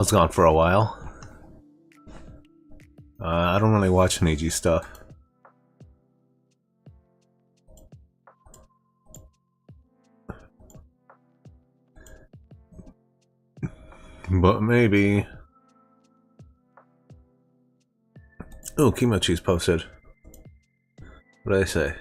was gone for a while. I don't really watch Niji stuff. But maybe. Oh, Kimochi's posted. What did I say?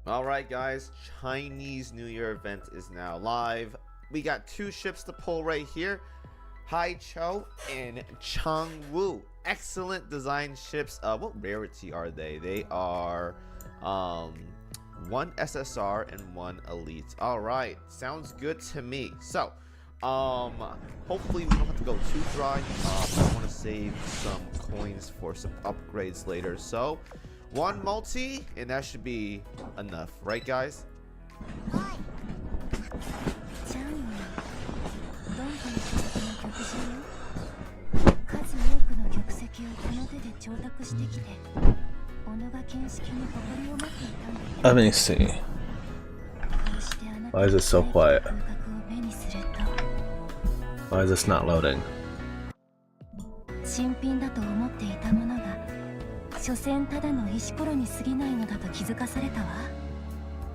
Alright guys, Chinese New Year event is now live. We got two ships to pull right here. Haichou and Changwu. Excellent design ships. What rarity are they? They are one SSR and one Elite. Alright, sounds good to me. So, hopefully we don't have to go too dry. I want to save some coins for some upgrades later. So, one multi, and that should be enough, right guys? Let me see. Why is it so quiet? Why is this not loading?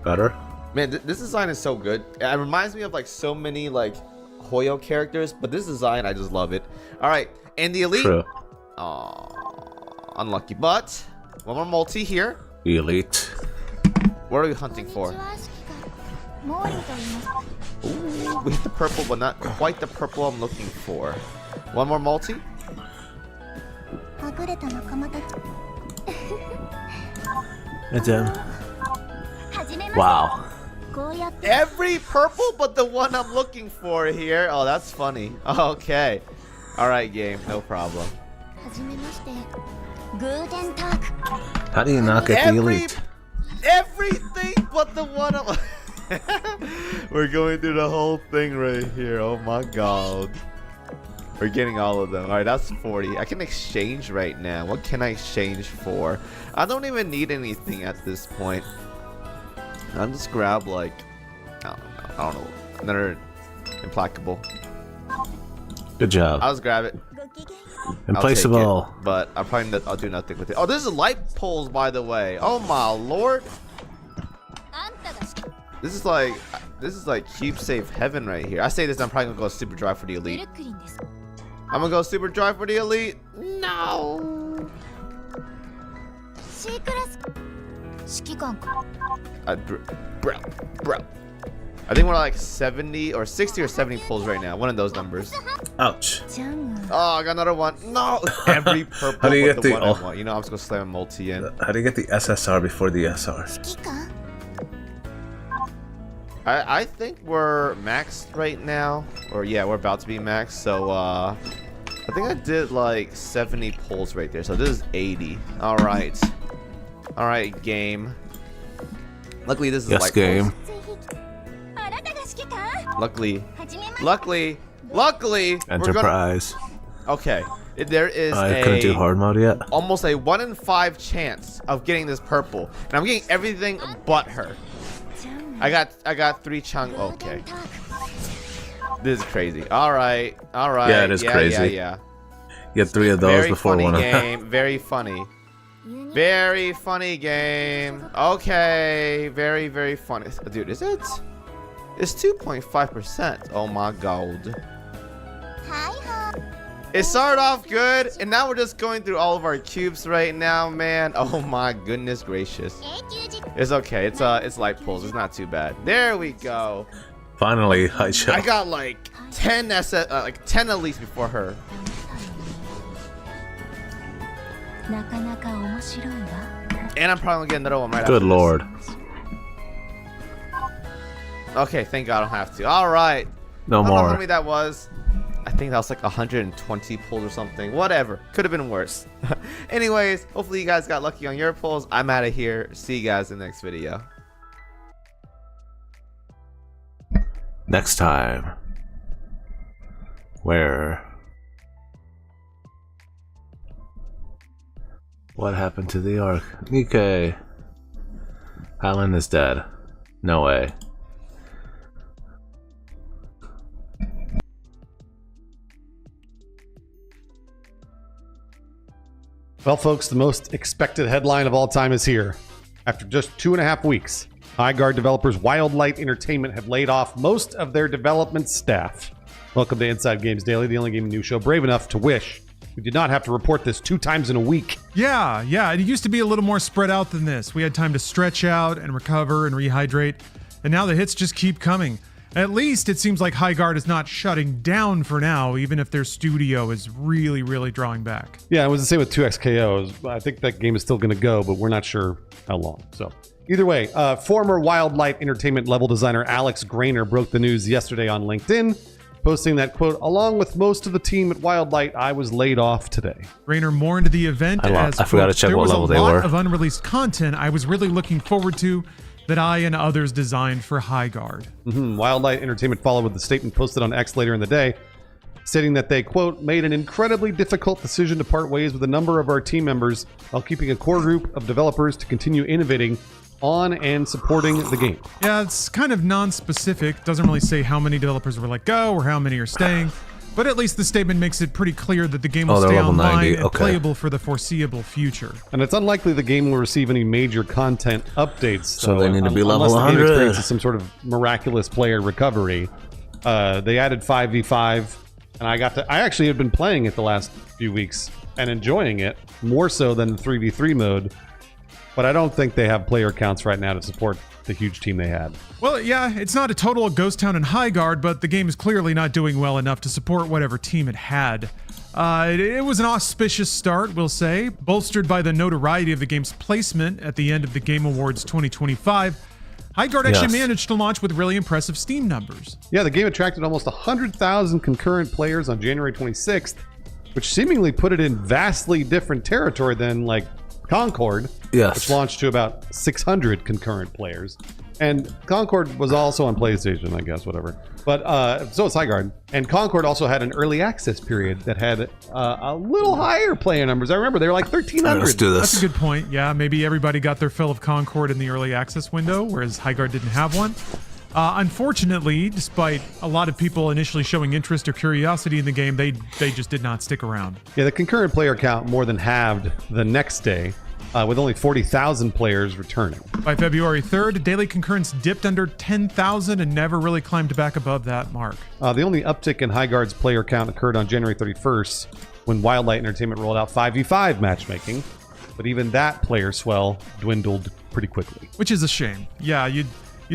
Better? Man, this design is so good. It reminds me of like so many like Hoyo characters, but this design, I just love it. All right, and the Elite. True. Unlucky, but one more multi here. The Elite. What are we hunting for? Ooh, we hit the purple, but not quite the purple I'm looking for. One more multi. It's in. Wow. Every purple but the one I'm looking for here. Oh, that's funny. Okay. All right, game. No problem. How do you not get the Elite? Everything but the one I'm... We're going through the whole thing right here. Oh my god. We're getting all of them. Alright, that's 40. I can exchange right now. What can I exchange for? I don't even need anything at this point. I'll just grab like... I don't know. Another implacable. Good job. I'll just grab it. Implaceable. But I'll do nothing with it. Oh, this is light poles, by the way. Oh my lord. This is like keep safe heaven right here. I say this, I'm probably gonna go super dry for the Elite. I'm gonna go super dry for the Elite. No. Bro. I think we're like 70 or 60 or 70 pulls right now. One of those numbers. Ouch. Oh, I got another one. No. Every purple. How do you get the one I want. You know, I'm just gonna slam a multi in. How do you get the SSR before the SR? I think we're maxed right now. Or yeah, we're about to be maxed. So I think I did like 70 pulls right there. So this is 80. Alright. Alright, game. Luckily this is yes, like game. Luckily Enterprise. Okay. There is I couldn't do hard mode yet. Almost a 1 in 5 chance of getting this purple. And I'm getting everything but her. I got 3 Chang. Okay. This is crazy. Alright. Yeah, it is crazy. Yeah. You get 3 of those Very before funny one of game. them. Very funny. Very funny game. Okay. Very, very funny. Dude, is it? It's 2.5%. Oh my god. It started off good, and now we're just going through all of our cubes right now, man. Oh my goodness gracious. It's okay. It's light pulls. It's not too bad. There we go. Finally, Haichou. I got like 10 like 10 at least before her. And I'm probably gonna get another one right after Good this. lord. Okay, thank God I don't have to. All right. No I don't know more. how many that was. I think that was like 120 pulls or something. Whatever. Could have been worse. Anyways, hopefully you guys got lucky on your pulls. I'm out of here. See you guys in the next video. Next time. Where? What happened to the Ark? Nikke. Alan is dead. No way. Well, folks, the most expected headline of all time is here. After just 2.5 weeks, Highguard developers Wildlight Entertainment have laid off most of their development staff. Welcome to Inside Games Daily, the only gaming news show brave enough to wish we did not have to report this 2 times in a week. Yeah, it used to be a little more spread out than this. We had time to stretch out and recover and rehydrate, and now the hits just keep coming. At least it seems like Highguard is not shutting down for now, even if their studio is really, really drawing back. Yeah, it was the same with 2XKO. I think that game is still going to go, but we're not sure how long. So either way, former Wildlight Entertainment level designer Alex Grainer broke the news yesterday on LinkedIn, posting that, quote, along with most of the team at Wildlight, I was laid off today. Grainer mourned the event as, I forgot to check there what was level a they lot were. of unreleased content I was really looking forward to that I and others designed for Highguard. Wildlight Entertainment followed with the statement posted on X later in the day, stating that they, quote, made an incredibly difficult decision to part ways with a number of our team members while keeping a core group of developers to continue innovating on and supporting the game. Yeah, it's kind of non-specific. Doesn't really say how many developers were let go or how many are staying. But at least the statement makes it pretty clear that the game will they're stay level online 90. and Okay. playable for the foreseeable future. And it's unlikely the game will receive any major content updates. So they need to be level unless the game 100. experiences some sort of miraculous player recovery. They added 5v5, and I actually have been playing it the last few weeks and enjoying it more so than the 3v3 mode. But I don't think they have player counts right now to support the huge team they had. Well, yeah, it's not a total ghost town in Highguard, but the game is clearly not doing well enough to support whatever team it had. It was an auspicious start, we'll say, bolstered by the notoriety of the game's placement at the end of the Game Awards 2025. Highguard actually managed to launch with really impressive Steam numbers. Yeah, the game attracted almost 100,000 concurrent players on January 26th, which seemingly put it in vastly different territory than, like, Concord, which launched to about 600 concurrent players. And Concord was also on PlayStation, I guess, whatever. But so is Highguard. And Concord also had an early access period that had a little higher player numbers. I remember they were like 1,300. Let's do That's this. a good point. Yeah, maybe everybody got their fill of Concord in the early access window, whereas Highguard didn't have one. Unfortunately, despite a lot of people initially showing interest or curiosity in the game, they just did not stick around. Yeah, the concurrent player count more than halved the next day, with only 40,000 players returning. By February 3rd, daily concurrence dipped under 10,000 and never really climbed back above that mark. The only uptick in Highguard's player count occurred on January 31st when Wildlight Entertainment rolled out 5v5 matchmaking, but even that player swell dwindled pretty quickly. Which is a shame. Yeah, you'd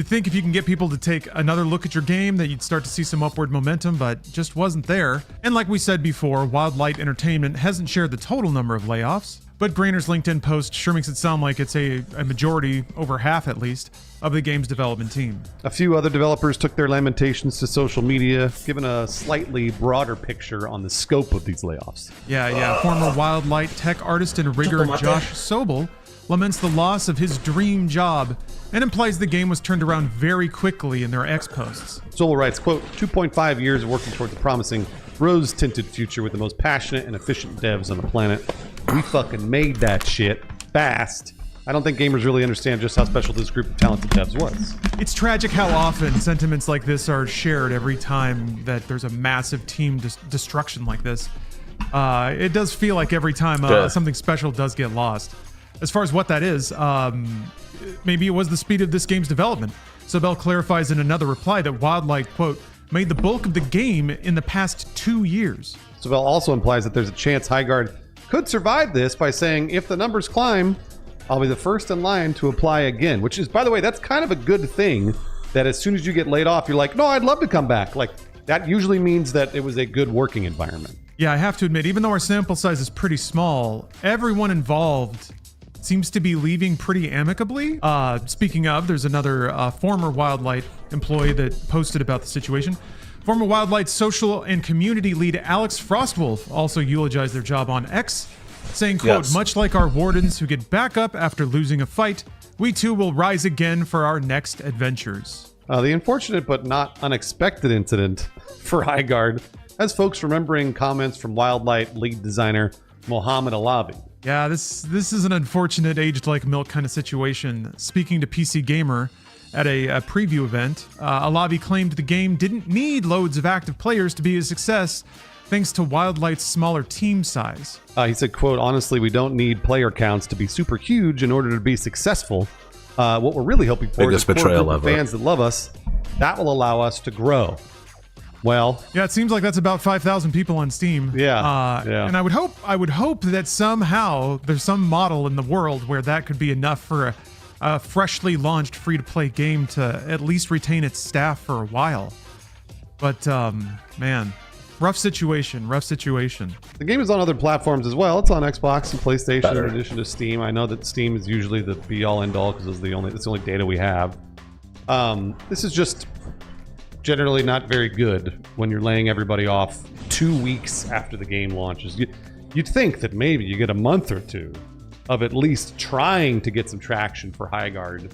think if you can get people to take another look at your game that you'd start to see some upward momentum, but just wasn't there. And like we said before, Wildlight Entertainment hasn't shared the total number of layoffs, but Grainer's LinkedIn post sure makes it sound like it's a majority, over half at least, of the game's development team. A few other developers took their lamentations to social media, giving a slightly broader picture on the scope of these layoffs. Yeah. Former Wildlight tech artist and rigger Josh Sobel laments the loss of his dream job and implies the game was turned around very quickly in their X posts. Sobel writes, quote, 2.5 years of working towards a promising rose-tinted future with the most passionate and efficient devs on the planet. We fucking made that shit fast. I don't think gamers really understand just how special this group of talented devs was. It's tragic how often sentiments like this are shared every time that there's a massive team destruction like this. It does feel like every time something special does get lost. As far as what that is, maybe it was the speed of this game's development. Sobel clarifies in another reply that Wildlight, quote, made the bulk of the game in the past 2 years. Sobel also implies that there's a chance Highguard could survive this by saying, if the numbers climb, I'll be the first in line to apply again, which is, by the way, that's kind of a good thing, that as soon as you get laid off, you're like, no, I'd love to come back. Like, that usually means that it was a good working environment. Yeah, I have to admit, even though our sample size is pretty small, everyone involved seems to be leaving pretty amicably. Speaking of, there's another former Wildlight employee that posted about the situation. Former Wildlight social and community lead Alex Frostwolf also eulogized their job on X, saying, quote, much like our wardens who get back up after losing a fight, we too will rise again for our next adventures. The unfortunate but not unexpected incident for Highguard has folks remembering comments from Wildlight lead designer Mohammed Alavi. Yeah, this is an unfortunate aged like milk kind of situation. Speaking to PC Gamer, at a preview event. Alavi claimed the game didn't need loads of active players to be a success, thanks to Wildlight's smaller team size. He said, quote, honestly, we don't need player counts to be super huge in order to be successful. What we're really hoping for is a core group of fans that love us. That will allow us to grow. Well, yeah, it seems like that's about 5,000 people on Steam. Yeah, yeah. And I would hope that somehow there's some model in the world where that could be enough for a freshly launched free-to-play game to at least retain its staff for a while. But man, rough situation. The game is on other platforms as well. It's on Xbox and PlayStation in addition to Steam. I know that Steam is usually the be-all end-all because it's the only data we have. This is just generally not very good when you're laying everybody off 2 weeks after the game launches. You'd think that maybe you get a month or two of at least trying to get some traction for Highguard.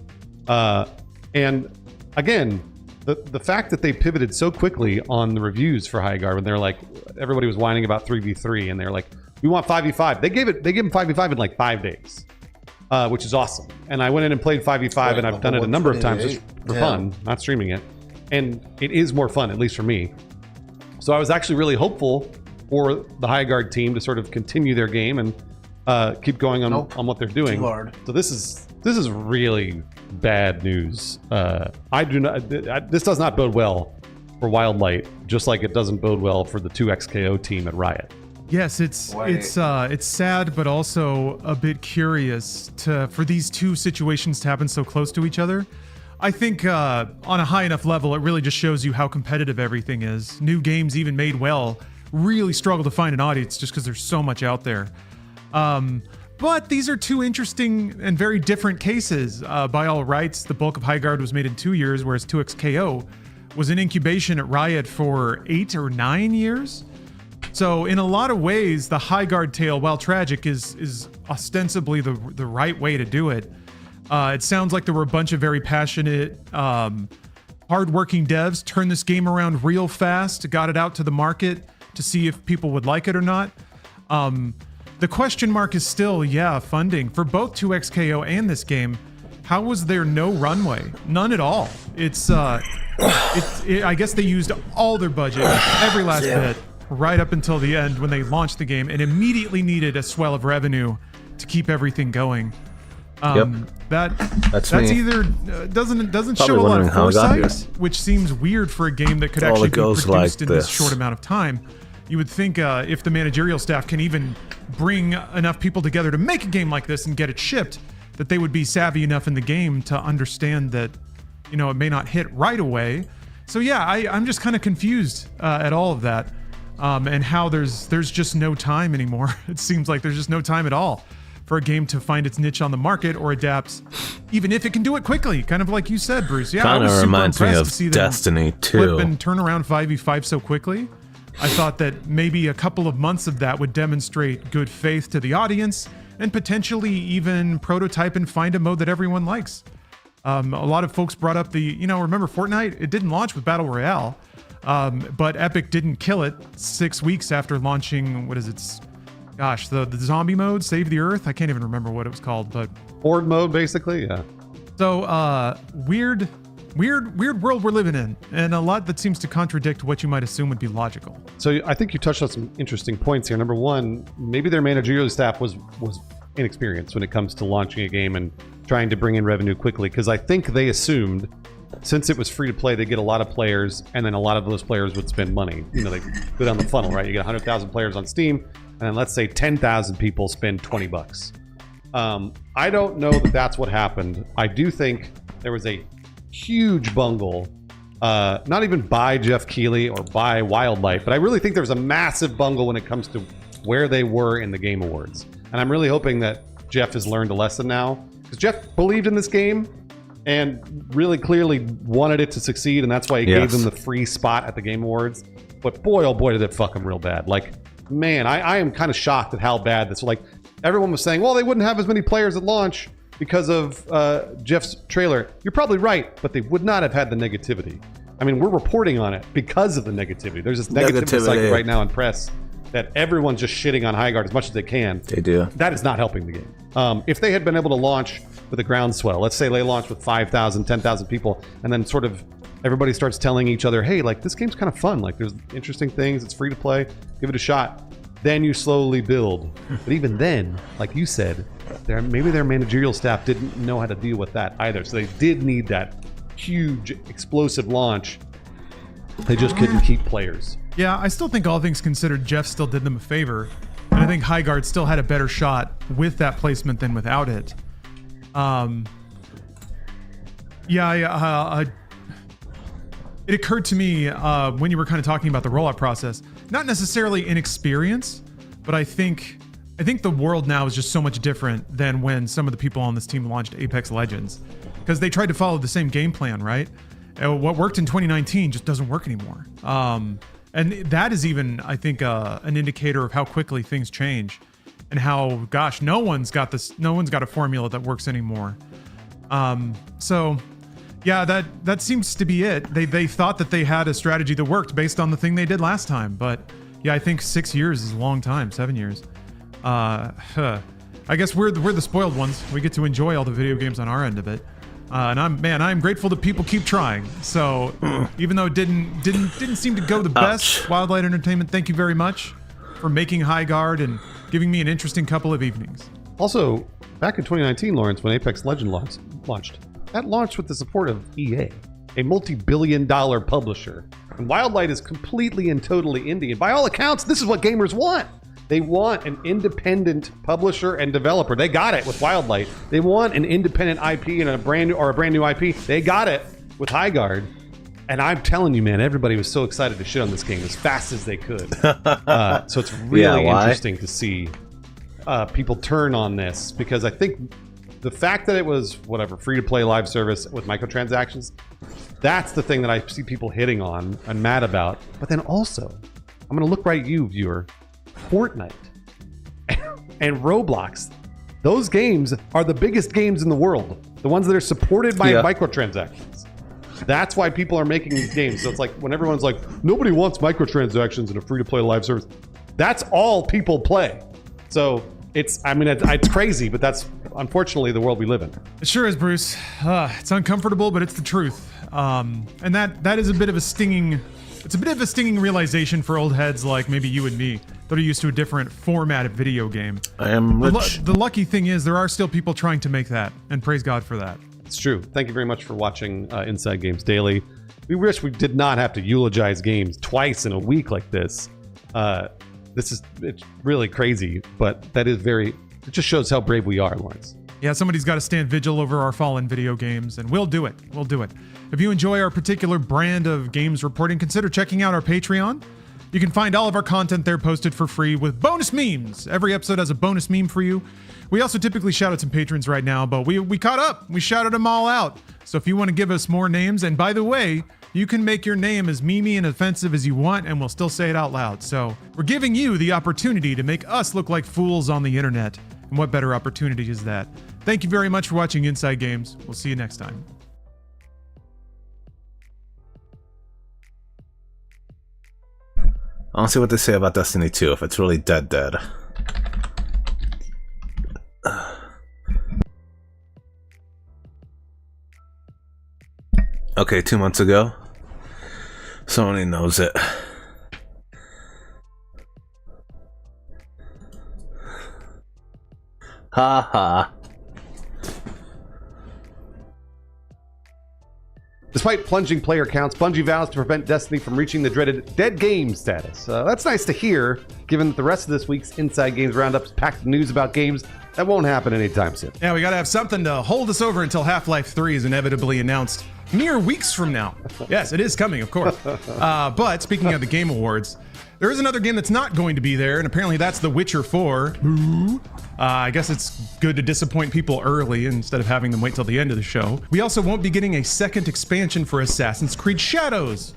And again, the fact that they pivoted so quickly on the reviews for Highguard when they're like, everybody was whining about 3v3 and they're like, we want 5v5. They gave them 5v5 in like 5 days, which is awesome. And I went in and played 5v5 and I've done it a number of times just for fun, not streaming it. And it is more fun, at least for me. So I was actually really hopeful for the Highguard team to sort of continue their game and keep going on what they're doing. So this is really bad news. This does not bode well for Wildlight, just like it doesn't bode well for the 2XKO team at Riot. Yes, it's sad, but also a bit curious for these two situations to happen so close to each other. I think on a high enough level, it really just shows you how competitive everything is. New games, even made well, really struggle to find an audience just because there's so much out there. But these are two interesting and very different cases. By all rights, the bulk of Highguard was made in 2 years, whereas 2XKO was in incubation at Riot for 8 or 9 years. So in a lot of ways, the Highguard tale, while tragic, is ostensibly the right way to do it. It sounds like there were a bunch of very passionate, hardworking devs turned this game around real fast, got it out to the market to see if people would like it or not. The question mark is still, funding. For both 2XKO and this game, how was there no runway? None at all. I guess they used all their budget, every last bit, right up until the end when they launched the game and immediately needed a swell of revenue to keep everything going. That's either doesn't show a lot of foresight, which seems weird for a game that could actually be produced in this short amount of time. You would think if the managerial staff can even bring enough people together to make a game like this and get it shipped, that they would be savvy enough in the game to understand that, it may not hit right away. So I'm just kind of confused at all of that, and how there's just no time anymore. It seems like there's just no time at all for a game to find its niche on the market or adapt, even if it can do it quickly, kind of like you said, Bruce. Yeah, kind of reminds me of Destiny 2. Flip and turn around 5v5 so quickly. I thought that maybe a couple of months of that would demonstrate good faith to the audience and potentially even prototype and find a mode that everyone likes. A lot of folks brought up remember Fortnite? It didn't launch with Battle Royale, but Epic didn't kill it 6 weeks after launching, the zombie mode, Save the Earth? I can't even remember what it was called, but... Horde mode, basically, yeah. So, weird world we're living in, and a lot that seems to contradict what you might assume would be logical. So I think you touched on some interesting points here. Number one, maybe their managerial staff was inexperienced when it comes to launching a game and trying to bring in revenue quickly, because I think they assumed since it was free to play, they get a lot of players, and then a lot of those players would spend money. They go down the funnel, right? You get 100,000 players on Steam, and then let's say 10,000 people spend $20. I don't know that that's what happened. I do think there was a huge bungle, not even by Jeff Keighley or by Wildlight, but I really think there was a massive bungle when it comes to where they were in the Game Awards. And I'm really hoping that Jeff has learned a lesson now, because Jeff believed in this game and really clearly wanted it to succeed, and that's why he gave them the free spot at the Game Awards. But boy, oh boy, did it fuck him real bad. Like, man, I am kind of shocked at how bad this, like, everyone was saying, well, they wouldn't have as many players at launch because of Jeff's trailer. You're probably right, but they would not have had the negativity. I mean, we're reporting on it because of the negativity. There's this negativity cycle right now in press that everyone's just shitting on Highguard as much as they can. They do. That is not helping the game. If they had been able to launch with a groundswell, let's say they launched with 5,000, 10,000 people, and then sort of everybody starts telling each other, hey, like, this game's kind of fun. Like, there's interesting things. It's free to play. Give it a shot. Then you slowly build. But even then, like you said, maybe their managerial staff didn't know how to deal with that either. So they did need that huge, explosive launch. They just couldn't keep players. Yeah, I still think all things considered, Jeff still did them a favor. And I think Highguard still had a better shot with that placement than without it. It occurred to me when you were kind of talking about the rollout process, not necessarily inexperience, but I think the world now is just so much different than when some of the people on this team launched Apex Legends, because they tried to follow the same game plan, right? And what worked in 2019 just doesn't work anymore. And that is even, I think, an indicator of how quickly things change, and how, gosh, no one's got a formula that works anymore. So yeah, that seems to be it. They thought that they had a strategy that worked based on the thing they did last time, but yeah, I think 6 years is a long time. 7 years. I guess we're the spoiled ones. We get to enjoy all the video games on our end of it. And I'm grateful that people keep trying. So even though it didn't seem to go the best, Wildlight Entertainment, thank you very much for making Highguard and giving me an interesting couple of evenings. Also, back in 2019, Lawrence, when Apex Legends launched, that launched with the support of EA, a multi-billion-dollar publisher. And Wildlight is completely and totally indie. And by all accounts, this is what gamers want. They want an independent publisher and developer. They got it with Wildlight. They want an independent IP and a brand new IP. They got it with Highguard. And I'm telling you, man, everybody was so excited to shit on this game as fast as they could. So it's really interesting to see people turn on this, because I think the fact that it was free-to-play live service with microtransactions, that's the thing that I see people hitting on and mad about. But then also, I'm going to look right at you, viewer. Fortnite and Roblox, those games are the biggest games in the world. The ones that are supported by microtransactions. That's why people are making these games. So it's like when everyone's like, nobody wants microtransactions in a free-to-play live service. That's all people play. So it's crazy, but that's unfortunately the world we live in. It sure is, Bruce. It's uncomfortable, but it's the truth. And that is a bit of a stinging realization for old heads like maybe you and me that are used to a different format of video game. I am rich. The lucky thing is there are still people trying to make that, and praise God for that. It's true. Thank you very much for watching Inside Games Daily. We wish we did not have to eulogize games twice in a week like this. It's really crazy, but it just shows how brave we are, Lawrence. Yeah, somebody's got to stand vigil over our fallen video games, and we'll do it. We'll do it. If you enjoy our particular brand of games reporting, consider checking out our Patreon. You can find all of our content there posted for free with bonus memes. Every episode has a bonus meme for you. We also typically shout out some patrons right now, but we caught up. We shouted them all out. So if you want to give us more names, and by the way, you can make your name as memey and offensive as you want, and we'll still say it out loud. So we're giving you the opportunity to make us look like fools on the internet. And what better opportunity is that? Thank you very much for watching Inside Games. We'll see you next time. I want to see what they say about Destiny 2, if it's really dead. Okay, 2 months ago. Sony knows it. Ha ha. Despite plunging player counts, Bungie vows to prevent Destiny from reaching the dreaded dead game status. That's nice to hear, given that the rest of this week's Inside Games Roundup is packed with news about games that won't happen anytime soon. Yeah, we gotta have something to hold us over until Half-Life 3 is inevitably announced mere weeks from now. Yes, it is coming, of course. But speaking of the Game Awards, there is another game that's not going to be there, and apparently that's The Witcher 4. I guess it's good to disappoint people early instead of having them wait till the end of the show. We also won't be getting a second expansion for Assassin's Creed Shadows.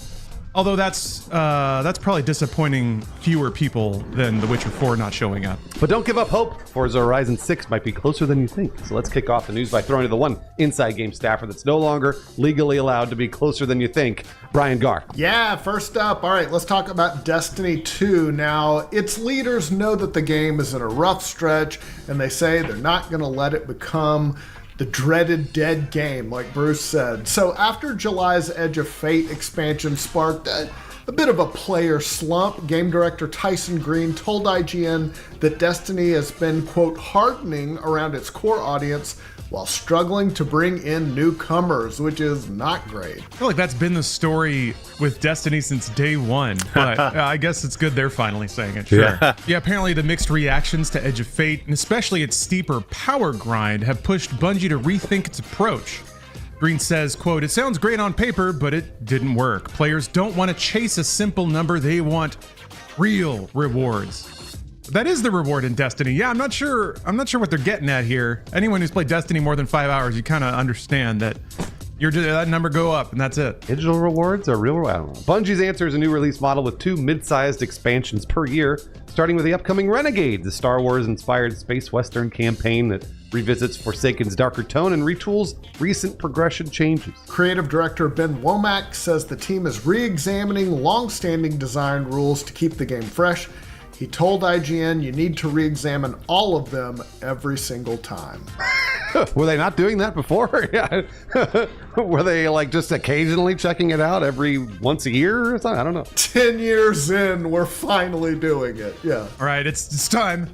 Although that's probably disappointing fewer people than The Witcher 4 not showing up. But don't give up hope. Forza Horizon 6 might be closer than you think. So let's kick off the news by throwing to the one inside game staffer that's no longer legally allowed to be closer than you think, Brian Garr. Yeah, first up, all right, let's talk about Destiny 2. Now, its leaders know that the game is in a rough stretch, and they say they're not going to let it become the dreaded dead game, like Bruce said. So after July's Edge of Fate expansion sparked a bit of a player slump, game director Tyson Green told IGN that Destiny has been, quote, hardening around its core audience while struggling to bring in newcomers, which is not great. I feel like that's been the story with Destiny since day one, but I guess it's good they're finally saying it. Sure. Yeah, apparently the mixed reactions to Edge of Fate, and especially its steeper power grind, have pushed Bungie to rethink its approach. Green says, quote, "It sounds great on paper, but it didn't work. Players don't want to chase a simple number, they want real rewards." That is the reward in Destiny. Yeah, I'm not sure what they're getting at here. Anyone who's played Destiny more than 5 hours, you kind of understand that you're just, that number go up and that's it. Digital rewards are real. I don't know. Bungie's answer is a new release model with 2 mid-sized expansions per year, starting with the upcoming Renegades, the Star Wars-inspired space western campaign that revisits Forsaken's darker tone and retools recent progression changes. Creative director Ben Womack says the team is re-examining long-standing design rules to keep the game fresh. He told IGN you need to re-examine all of them every single time. Were they not doing that before? Yeah. Were they like just occasionally checking it out every once a year or something? I don't know. 10 years in, we're finally doing it. Yeah. All right, it's time.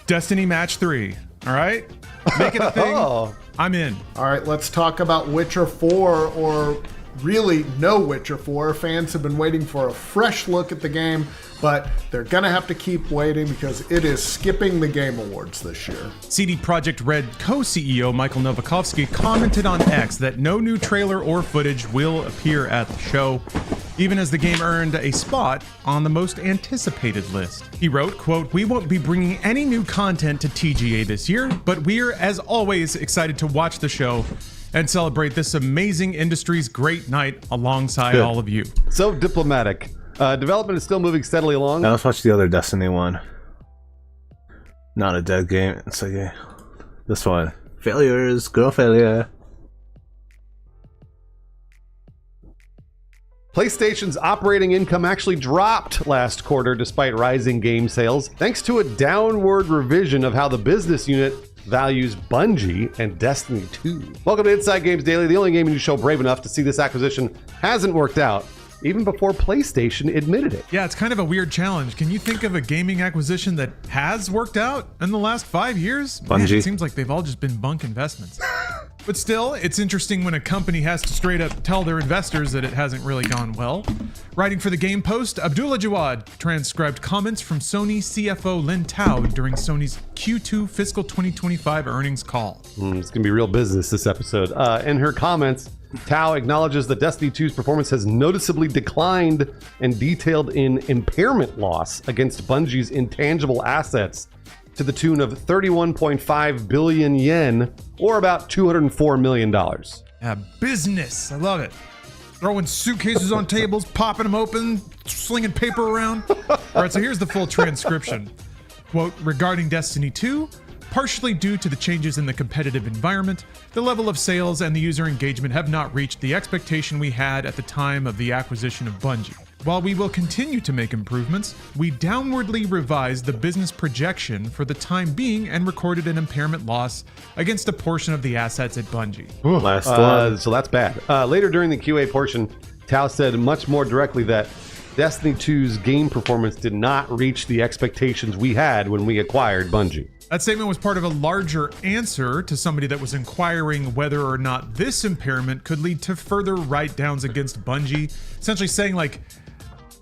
Destiny Match 3. All right? Make it a thing. Oh. I'm in. All right, let's talk about Witcher 4, or really no Witcher 4. Fans have been waiting for a fresh look at the game, but they're going to have to keep waiting because it is skipping the Game Awards this year. CD Projekt Red co-CEO Michael Novakovsky commented on X that no new trailer or footage will appear at the show, even as the game earned a spot on the most anticipated list. He wrote, quote, "We won't be bringing any new content to TGA this year, but we're, as always, excited to watch the show and celebrate this amazing industry's great night alongside all of you." So diplomatic. Development is still moving steadily along. Now let's watch the other Destiny one. Not a dead game. It's like this one. Failures. Go failure. PlayStation's operating income actually dropped last quarter despite rising game sales, thanks to a downward revision of how the business unit values Bungie and Destiny 2. Welcome to Inside Games Daily, the only gaming show brave enough to see this acquisition hasn't worked out, even before PlayStation admitted it. Yeah, it's kind of a weird challenge. Can you think of a gaming acquisition that has worked out in the last 5 years? Bungie. Man, it seems like they've all just been bunk investments. But still, it's interesting when a company has to straight up tell their investors that it hasn't really gone well. Writing for the Game Post, Abdullah Jawad transcribed comments from Sony CFO Lin Tao during Sony's Q2 fiscal 2025 earnings call. It's going to be real business this episode. In her comments, Tao acknowledges that Destiny 2's performance has noticeably declined and detailed an impairment loss against Bungie's intangible assets to the tune of 31.5 billion yen, or about $204 million. Yeah, business. I love it. Throwing suitcases on tables, popping them open, slinging paper around. All right, so here's the full transcription. Quote, regarding Destiny 2, partially due to the changes in the competitive environment, the level of sales and the user engagement have not reached the expectation we had at the time of the acquisition of Bungie. While we will continue to make improvements, we downwardly revised the business projection for the time being and recorded an impairment loss against a portion of the assets at Bungie. Last one. So that's bad. Later during the QA portion, Tao said much more directly that Destiny 2's game performance did not reach the expectations we had when we acquired Bungie. That statement was part of a larger answer to somebody that was inquiring whether or not this impairment could lead to further write-downs against Bungie, essentially saying, like,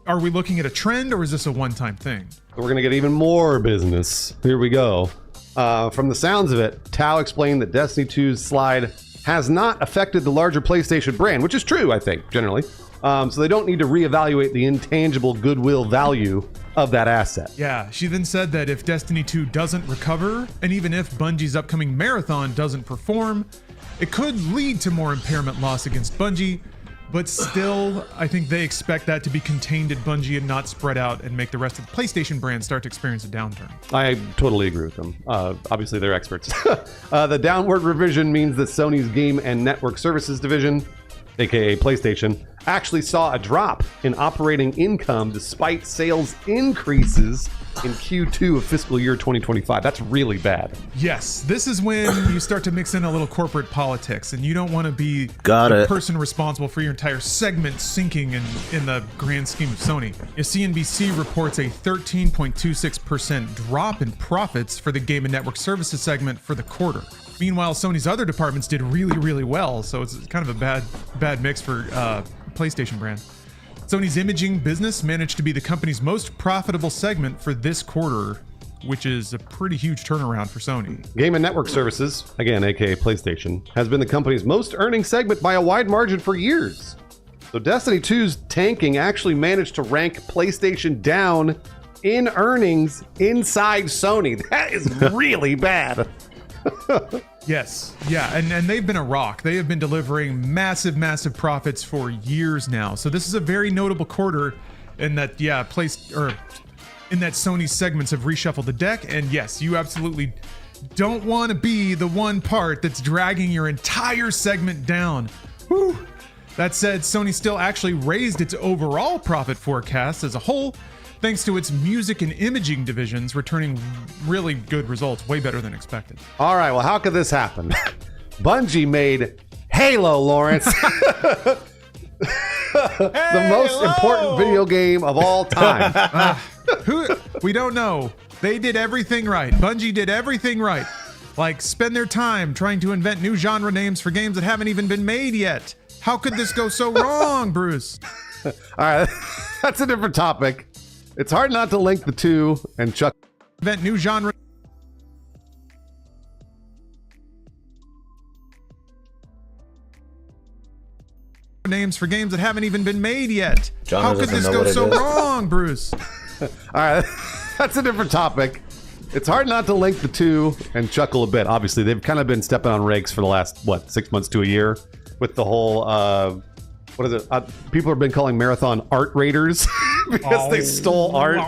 are we looking at a trend or is this a one-time thing? We're going to get even more business. Here we go. From the sounds of it, Tao explained that Destiny 2's slide has not affected the larger PlayStation brand, which is true, I think, generally. So they don't need to reevaluate the intangible goodwill value of that asset. Yeah, she then said that if Destiny 2 doesn't recover, and even if Bungie's upcoming marathon doesn't perform, it could lead to more impairment loss against Bungie, But still, I think they expect that to be contained at Bungie and not spread out and make the rest of the PlayStation brand start to experience a downturn. I totally agree with them. Obviously, they're experts. The downward revision means that Sony's Game and Network Services division, aka PlayStation, actually saw a drop in operating income despite sales increases in Q2 of fiscal year 2025. That's really bad. Yes, this is when you start to mix in a little corporate politics, and you don't want to be the person responsible for your entire segment sinking in the grand scheme of Sony. CNBC reports a 13.26% drop in profits for the Game and Network Services segment for the quarter. Meanwhile, Sony's other departments did really, really well, so it's kind of a bad mix for PlayStation brand. Sony's imaging business managed to be the company's most profitable segment for this quarter, which is a pretty huge turnaround for Sony. Game and Network Services, again, aka PlayStation, has been the company's most earning segment by a wide margin for years. So Destiny 2's tanking actually managed to rank PlayStation down in earnings inside Sony. That is really bad. Yes, yeah, and they've been a rock. They have been delivering massive profits for years now. So this is a very notable quarter in that, in that Sony segments have reshuffled the deck. And yes, you absolutely don't want to be the one part that's dragging your entire segment down. Whew. That said, Sony still actually raised its overall profit forecast as a whole, thanks to its music and imaging divisions returning really good results, way better than expected. All right, well, how could this happen? Bungie made Halo, Lawrence. The most important video game of all time. We don't know. They did everything right. Bungie did everything right. Like, spend their time trying to invent new genre names for games that haven't even been made yet. How could this go so wrong, Bruce? All right, that's a different topic. It's hard not to link the two and chuck. Invent new genre names for games that haven't even been made yet. How could this go so wrong, Bruce? All right, that's a different topic. It's hard not to link the two and chuckle a bit. Obviously, they've kind of been stepping on rakes for the last, 6 months to a year with the whole, what is it? People have been calling Marathon art raiders because they stole art.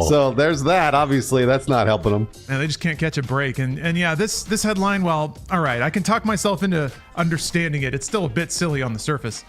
So there's that. Obviously, that's not helping them. And they just can't catch a break. And yeah, this headline, well, all right, I can talk myself into understanding it. It's still a bit silly on the surface.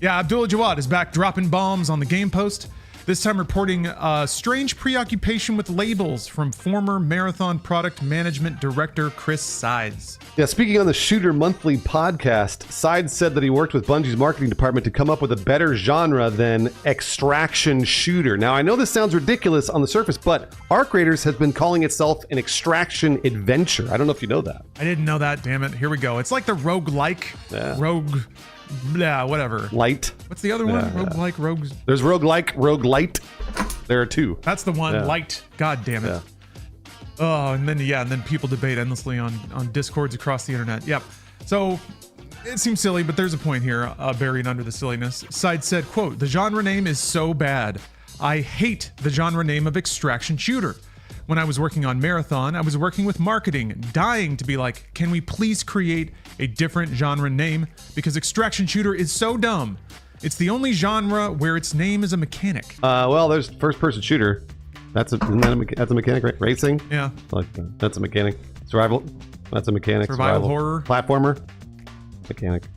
Yeah, Abdullah Jawad is back dropping bombs on the Game Post. This time reporting a strange preoccupation with labels from former Marathon product management director Chris Sides. Yeah, speaking on the Shooter Monthly podcast, Sides said that he worked with Bungie's marketing department to come up with a better genre than extraction shooter. Now, I know this sounds ridiculous on the surface, but Arc Raiders has been calling itself an extraction adventure. I don't know if you know that. I didn't know that, damn it. Here we go. It's like the roguelike, whatever. Light. What's the other one? Roguelike, rogues. There's roguelike, roguelite. There are two. That's the one. Light. God damn it. Yeah. Oh, and then people debate endlessly on discords across the internet. Yep. So it seems silly, but there's a point here buried under the silliness. Side said, quote, "The genre name is so bad. I hate the genre name of extraction shooter. When I was working on Marathon, I was working with marketing, dying to be like, can we please create a different genre name? Because extraction shooter is so dumb. It's the only genre where its name is a mechanic." Well, there's first-person shooter. That's a mechanic, right? Racing? Yeah. That's a mechanic. Survival? That's a mechanic. Survival horror? Platformer? Mechanic.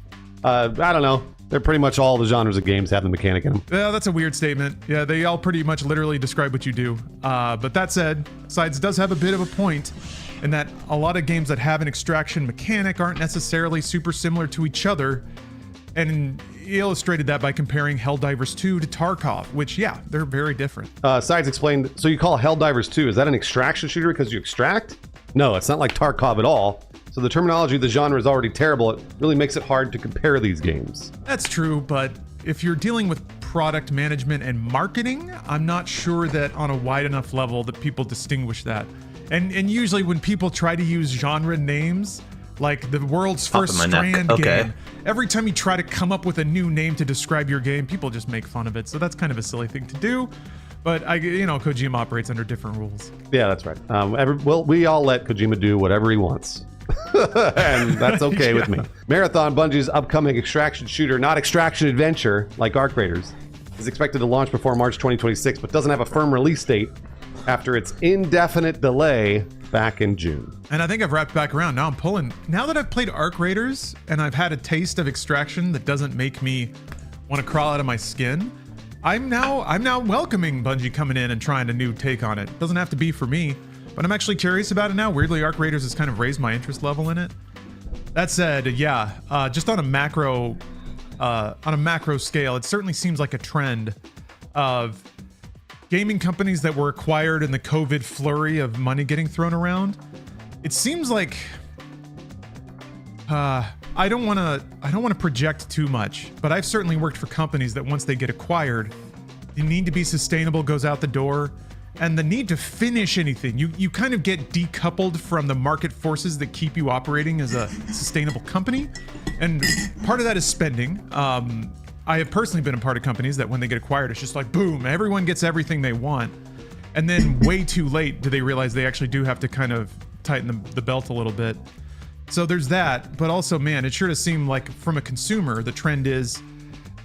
I don't know. They're pretty much all the genres of games have the mechanic in them. Yeah, that's a weird statement. Yeah, they all pretty much literally describe what you do. But that said, Sides does have a bit of a point in that a lot of games that have an extraction mechanic aren't necessarily super similar to each other. And he illustrated that by comparing Helldivers 2 to Tarkov, which, yeah, they're very different. Sides explained, so you call Helldivers 2, is that an extraction shooter because you extract? No, it's not like Tarkov at all. So the terminology of the genre is already terrible. It really makes it hard to compare these games. That's true, but if you're dealing with product management and marketing, I'm not sure that on a wide enough level that people distinguish that. And usually when people try to use genre names, like the world's first Strand game, every time you try to come up with a new name to describe your game, people just make fun of it. So that's kind of a silly thing to do. But Kojima operates under different rules. Yeah, that's right. We all let Kojima do whatever he wants. and that's okay with me. Marathon, Bungie's upcoming extraction shooter, not extraction adventure like Arc Raiders, is expected to launch before March 2026, but doesn't have a firm release date after its indefinite delay back in June. And I think I've wrapped back around. Now that I've played Arc Raiders and I've had a taste of extraction that doesn't make me want to crawl out of my skin, I'm now welcoming Bungie coming in and trying a new take on it. Doesn't have to be for me, but I'm actually curious about it now. Weirdly, Arc Raiders has kind of raised my interest level in it. That said, yeah, just on a macro scale, it certainly seems like a trend of gaming companies that were acquired in the COVID flurry of money getting thrown around. It seems like I don't want to project too much, but I've certainly worked for companies that once they get acquired, the need to be sustainable goes out the door, and the need to finish anything, you kind of get decoupled from the market forces that keep you operating as a sustainable company. And part of that is spending. I have personally been a part of companies that when they get acquired, it's just like, boom, everyone gets everything they want. And then way too late do they realize they actually do have to kind of tighten the belt a little bit. So there's that, but also, man, it sure does seem like from a consumer, the trend is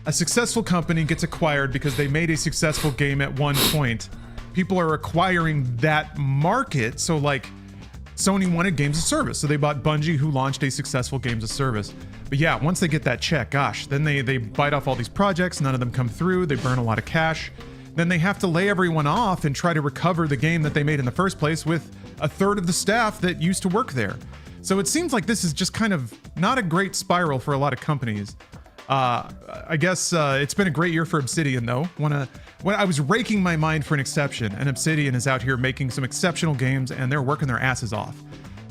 a successful company gets acquired because they made a successful game at one point. People are acquiring that market. So like Sony wanted games of service. So they bought Bungie, who launched a successful games of service. But yeah, once they get that check, gosh, then they bite off all these projects. None of them come through. They burn a lot of cash. Then they have to lay everyone off and try to recover the game that they made in the first place with a third of the staff that used to work there. So it seems like this is just kind of not a great spiral for a lot of companies. I guess it's been a great year for Obsidian, though. When I was raking my mind for an exception, and Obsidian is out here making some exceptional games, and they're working their asses off.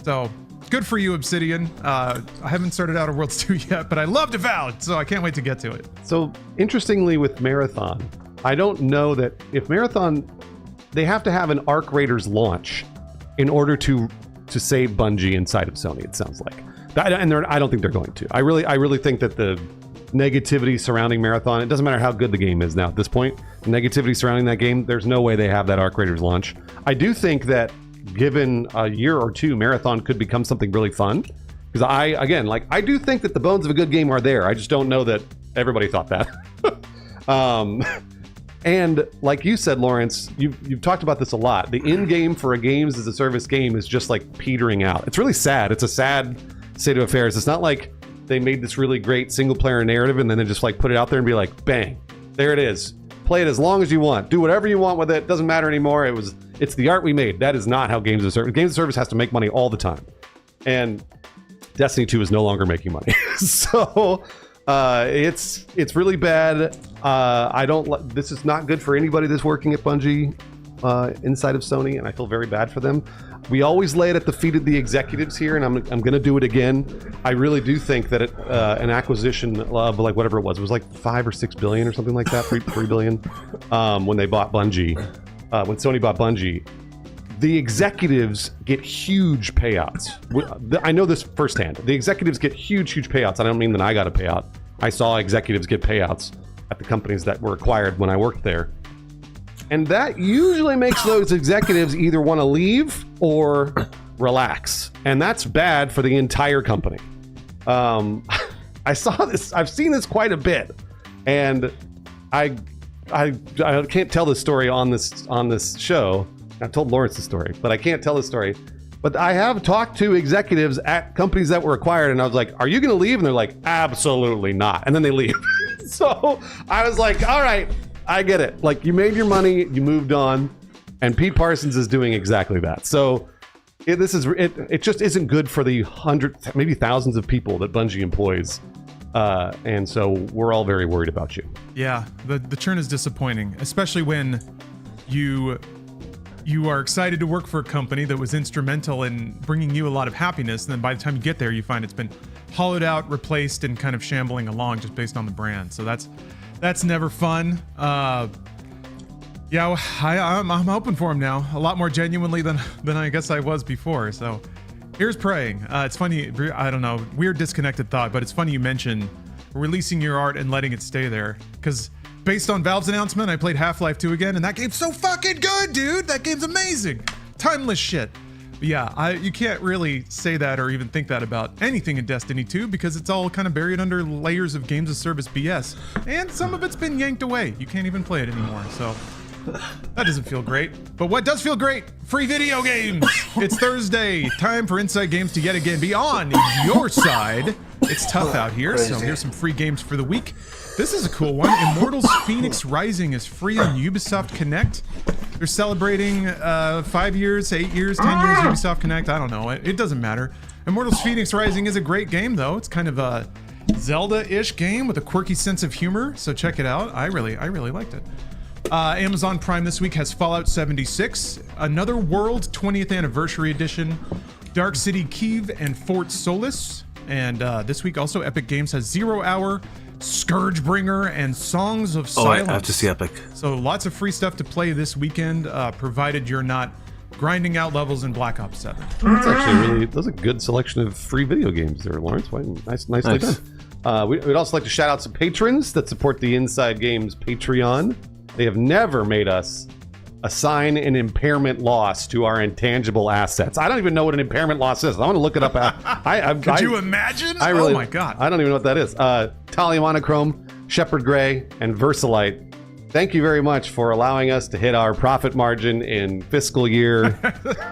So good for you, Obsidian. I haven't started Outer Worlds 2 yet, but I loved Avowed, so I can't wait to get to it. So interestingly with Marathon, I don't know that if Marathon, they have to have an Arc Raiders launch in order to save Bungie inside of Sony, it sounds like. And I don't think they're going to. I really think that the negativity surrounding Marathon, it doesn't matter how good the game is now at this point, the negativity surrounding that game, there's no way they have that Arc Raiders launch. I do think that given a year or two, Marathon could become something really fun. Because I do think that the bones of a good game are there. I just don't know that everybody thought that. And like you said, Lawrence, you've talked about this a lot. The end game for a games as a service game is just like petering out. It's really sad. It's a sad state of affairs. It's not like they made this really great single player narrative and then they just like put it out there and be like, bang, there it is. Play it as long as you want. Do whatever you want with it. Doesn't matter anymore. It's the art we made. That is not how games as a service. Games as a service has to make money all the time. And Destiny 2 is no longer making money. So it's really bad. This is not good for anybody that's working at Bungie inside of Sony, and I feel very bad for them. We always lay it at the feet of the executives here, and I'm going to do it again. I really do think that an acquisition of like whatever it was like 5 or 6 billion or something like that, 3 billion, when they bought Bungie, when Sony bought Bungie, the executives get huge payouts. I know this firsthand. The executives get huge payouts. I don't mean that I got a payout. I saw executives get payouts at the companies that were acquired when I worked there. And that usually makes those executives either want to leave or relax. And that's bad for the entire company. I saw this, I've seen this quite a bit. And I can't tell this story on this show. I've told Lawrence the story, but I can't tell the story. But I have talked to executives at companies that were acquired, and I was like, are you going to leave? And they're like, absolutely not. And then they leave. So I was like, all right, I get it. Like, you made your money, you moved on, and Pete Parsons is doing exactly that. So it just isn't good for the hundreds, maybe thousands of people that Bungie employs. And so we're all very worried about you. Yeah, the churn is disappointing, especially when you are excited to work for a company that was instrumental in bringing you a lot of happiness, and then by the time you get there, you find it's been hollowed out, replaced, and kind of shambling along just based on the brand. So that's never fun. Yeah, I'm hoping for him now, a lot more genuinely than I guess I was before. So here's praying. It's funny, I don't know, weird disconnected thought, but it's funny you mention releasing your art and letting it stay there, because based on Valve's announcement, I played Half-Life 2 again, and that game's so fucking good, dude! That game's amazing! Timeless shit. But Yeah, you can't really say that or even think that about anything in Destiny 2 because it's all kind of buried under layers of games of service BS. And some of it's been yanked away. You can't even play it anymore, so that doesn't feel great. But what does feel great? Free video games! It's Thursday, time for Inside Games to yet again be on your side. It's tough out here, so here's some free games for the week. This is a cool one. Immortals Phoenix Rising is free on Ubisoft Connect. They're celebrating 5 years, 8 years, 10 years Ubisoft Connect. I don't know. It doesn't matter. Immortals Phoenix Rising is a great game, though. It's kind of a Zelda-ish game with a quirky sense of humor, so check it out. I really liked it. Amazon Prime this week has Fallout 76, Another World 20th Anniversary Edition, Dark City Kiev, and Fort Solis. And this week also Epic Games has 0 Hour, Scourgebringer, and Songs of Silence. I have to see Epic. So lots of free stuff to play this weekend, provided you're not grinding out levels in Black Ops 7. That's actually that's a good selection of free video games there, Lawrence. Nicely done. We'd also like to shout out some patrons that support the Inside Games Patreon. They have never made us assign an impairment loss to our intangible assets. I don't even know what an impairment loss is. I want to look it up. Could you imagine? Oh my God. I don't even know what that is. Talia Monochrome, Shepherd Gray, and Versalite. Thank you very much for allowing us to hit our profit margin in fiscal year,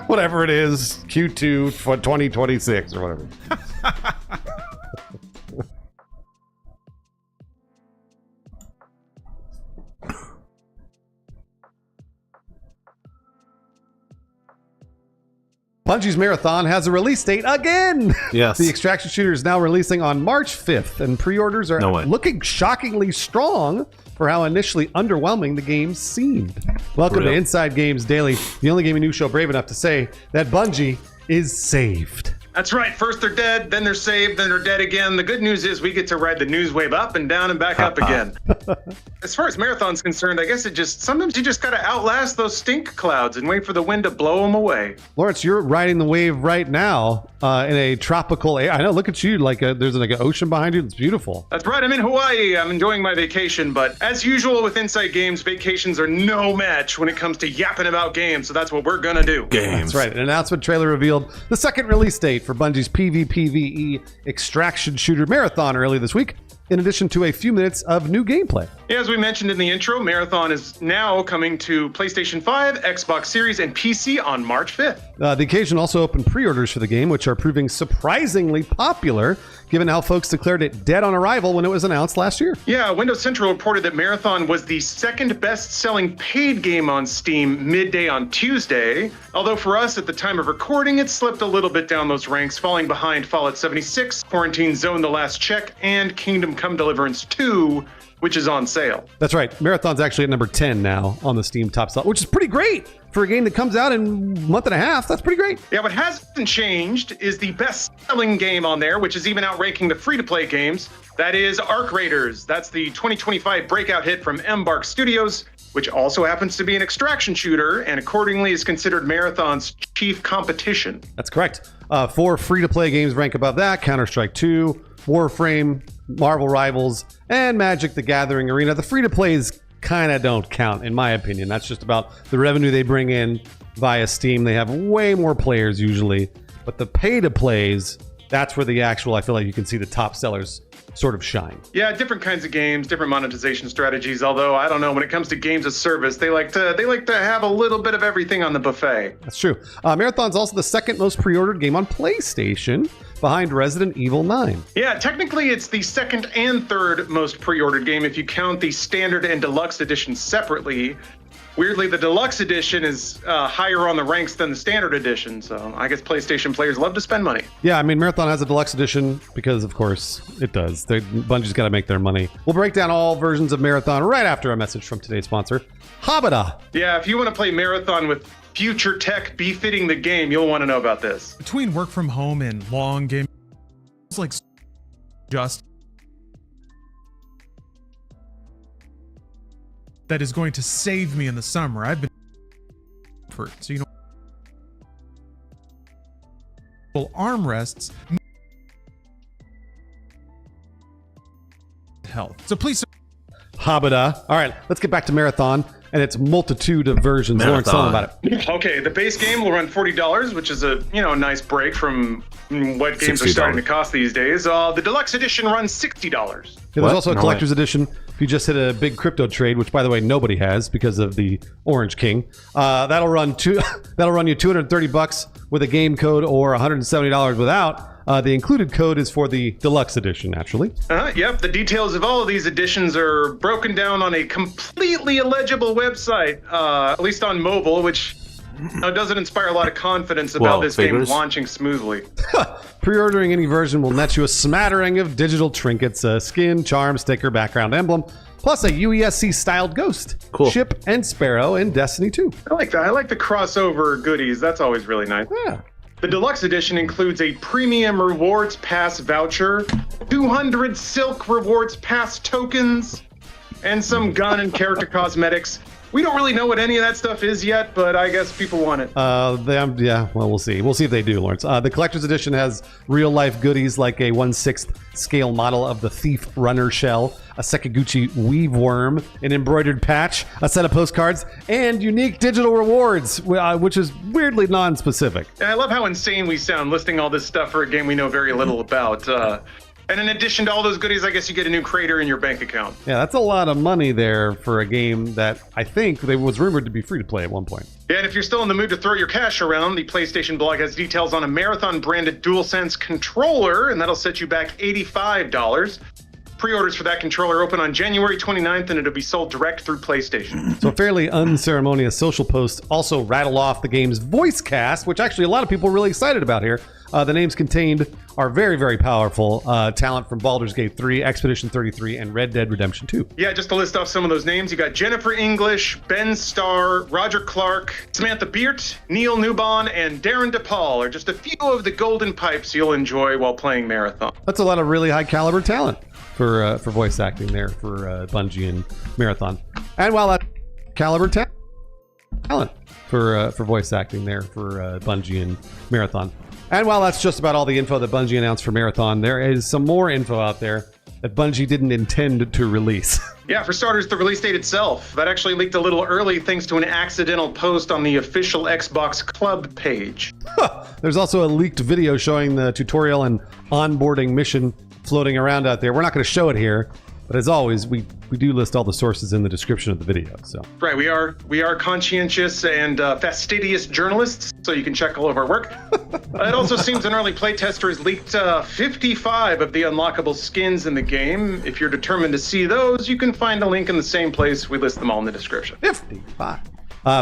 whatever it is, Q2 for 2026 or whatever. Bungie's Marathon has a release date again! Yes. The extraction shooter is now releasing on March 5th, and pre-orders are looking shockingly strong for how initially underwhelming the game seemed. Welcome to Inside Games Daily, the only gaming news show brave enough to say that Bungie is saved. That's right. First they're dead, then they're saved, then they're dead again. The good news is we get to ride the news wave up and down and back up again. As far as Marathon's concerned, I guess sometimes you just got to outlast those stink clouds and wait for the wind to blow them away. Lawrence, you're riding the wave right now in a tropical area. I know, look at you, there's like an ocean behind you. It's beautiful. That's right. I'm in Hawaii. I'm enjoying my vacation, but as usual with Inside Games, vacations are no match when it comes to yapping about games, so that's what we're gonna do. That's right. An announcement trailer revealed the second release date for Bungie's PvPvE extraction shooter Marathon early this week, in addition to a few minutes of new gameplay. Yeah, as we mentioned in the intro, Marathon is now coming to PlayStation 5, Xbox Series, and PC on March 5th. The occasion also opened pre-orders for the game, which are proving surprisingly popular, given how folks declared it dead on arrival when it was announced last year. Yeah, Windows Central reported that Marathon was the second best-selling paid game on Steam midday on Tuesday, although for us at the time of recording, it slipped a little bit down those ranks, falling behind Fallout 76, Quarantine Zone: The Last Check, and Kingdom Come Deliverance 2, which is on sale. That's right. Marathon's actually at number 10 now on the Steam top sell, which is pretty great for a game that comes out in a month and a half. That's pretty great. Yeah, what hasn't changed is the best-selling game on there, which is even outranking the free-to-play games. That is Arc Raiders. That's the 2025 breakout hit from Embark Studios, which also happens to be an extraction shooter and accordingly is considered Marathon's chief competition. That's correct. 4 free-to-play games rank above that: Counter-Strike 2, Warframe, Marvel Rivals, and Magic the Gathering Arena. The free-to-plays kind of don't count, in my opinion. That's just about the revenue they bring in via Steam. They have way more players usually, but the pay-to-plays, that's where the actual, I feel like you can see the top sellers sort of shine. Yeah, different kinds of games, different monetization strategies. Although I don't know, when it comes to games of service, they like to have a little bit of everything on the buffet. That's true. Marathon's also the second most pre-ordered game on PlayStation, behind Resident Evil 9. Yeah, technically it's the second and third most pre-ordered game if you count the standard and deluxe edition separately. Weirdly, the deluxe edition is higher on the ranks than the standard edition, so I guess PlayStation players love to spend money. Yeah, I mean, Marathon has a deluxe edition because, of course, it does. Bungie's got to make their money. We'll break down all versions of Marathon right after a message from today's sponsor, Habada. Yeah, if you want to play Marathon with future tech befitting the game, you'll want to know about this. Between work from home and long game, it's like just that is going to save me in the summer. I've been for so armrests health. So please, Habada. All right, let's get back to Marathon. and its multitude of versions. Lawrence, tell them about it. Okay, the base game will run $40, which is a nice break from what games are starting to cost these days. The deluxe edition runs $60. There's also a collector's edition. If you just hit a big crypto trade, which by the way nobody has because of the Orange King, that'll run you $230 with a game code or $170 without. The included code is for the deluxe edition, naturally. Yep, the details of all of these editions are broken down on a completely illegible website, at least on mobile, which doesn't inspire a lot of confidence about this game launching smoothly. Pre-ordering any version will net you a smattering of digital trinkets, a skin, charm, sticker, background emblem, plus a UESC-styled ghost, ship, and sparrow in Destiny 2. I like that. I like the crossover goodies. That's always really nice. Yeah. The deluxe edition includes a premium rewards pass voucher, 200 silk rewards pass tokens, and some gun and character cosmetics. We don't really know what any of that stuff is yet, but I guess people want it. Yeah, well, we'll see. We'll see if they do, Lawrence. The collector's edition has real-life goodies like a 1/6 scale model of the Thief Runner shell, a Sekiguchi weave worm, an embroidered patch, a set of postcards, and unique digital rewards, which is weirdly non-specific. I love how insane we sound listing all this stuff for a game we know very little about. And in addition to all those goodies, I guess you get a new creator in your bank account. Yeah, that's a lot of money there for a game that I think was rumored to be free to play at one point. Yeah, and if you're still in the mood to throw your cash around, the PlayStation blog has details on a Marathon-branded DualSense controller, and that'll set you back $85. Pre-orders for that controller open on January 29th, and it'll be sold direct through PlayStation. So a fairly unceremonious social post also rattle off the game's voice cast, which actually a lot of people are really excited about here. The names contained are very, very powerful talent from Baldur's Gate 3, Expedition 33, and Red Dead Redemption 2. Yeah, just to list off some of those names, you got Jennifer English, Ben Starr, Roger Clark, Samantha Beert, Neil Newbon, and Darren DePaul are just a few of the golden pipes you'll enjoy while playing Marathon. That's a lot of really high caliber talent for voice acting there for Bungie and Marathon. And while that caliber talent for voice acting there for Bungie and Marathon. And while that's just about all the info that Bungie announced for Marathon, there is some more info out there that Bungie didn't intend to release. Yeah, for starters, the release date itself. That actually leaked a little early thanks to an accidental post on the official Xbox Club page. There's also a leaked video showing the tutorial and onboarding mission floating around out there. We're not going to show it here, but as always, we do list all the sources in the description of the video. So right, we are conscientious and fastidious journalists, so you can check all of our work. It also seems an early playtester has leaked 55 of the unlockable skins in the game. If you're determined to see those, you can find a link in the same place. We list them all in the description. 55.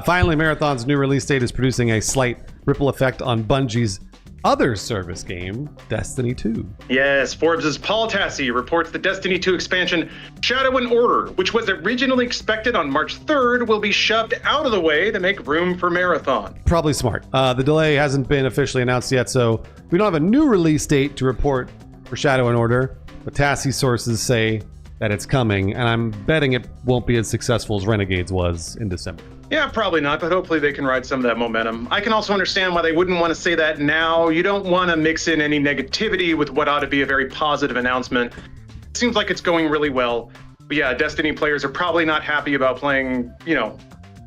Finally, Marathon's new release date is producing a slight ripple effect on Bungie's other service game, Destiny 2. Yes, Forbes' Paul Tassi reports the Destiny 2 expansion Shadow and Order, which was originally expected on March 3rd, will be shoved out of the way to make room for Marathon. Probably smart. The delay hasn't been officially announced yet, so we don't have a new release date to report for Shadow and Order, but Tassi sources say that it's coming, and I'm betting it won't be as successful as Renegades was in December. Yeah, probably not, but hopefully they can ride some of that momentum. I can also understand why they wouldn't want to say that now. You don't want to mix in any negativity with what ought to be a very positive announcement. It seems like it's going really well. But yeah, Destiny players are probably not happy about playing,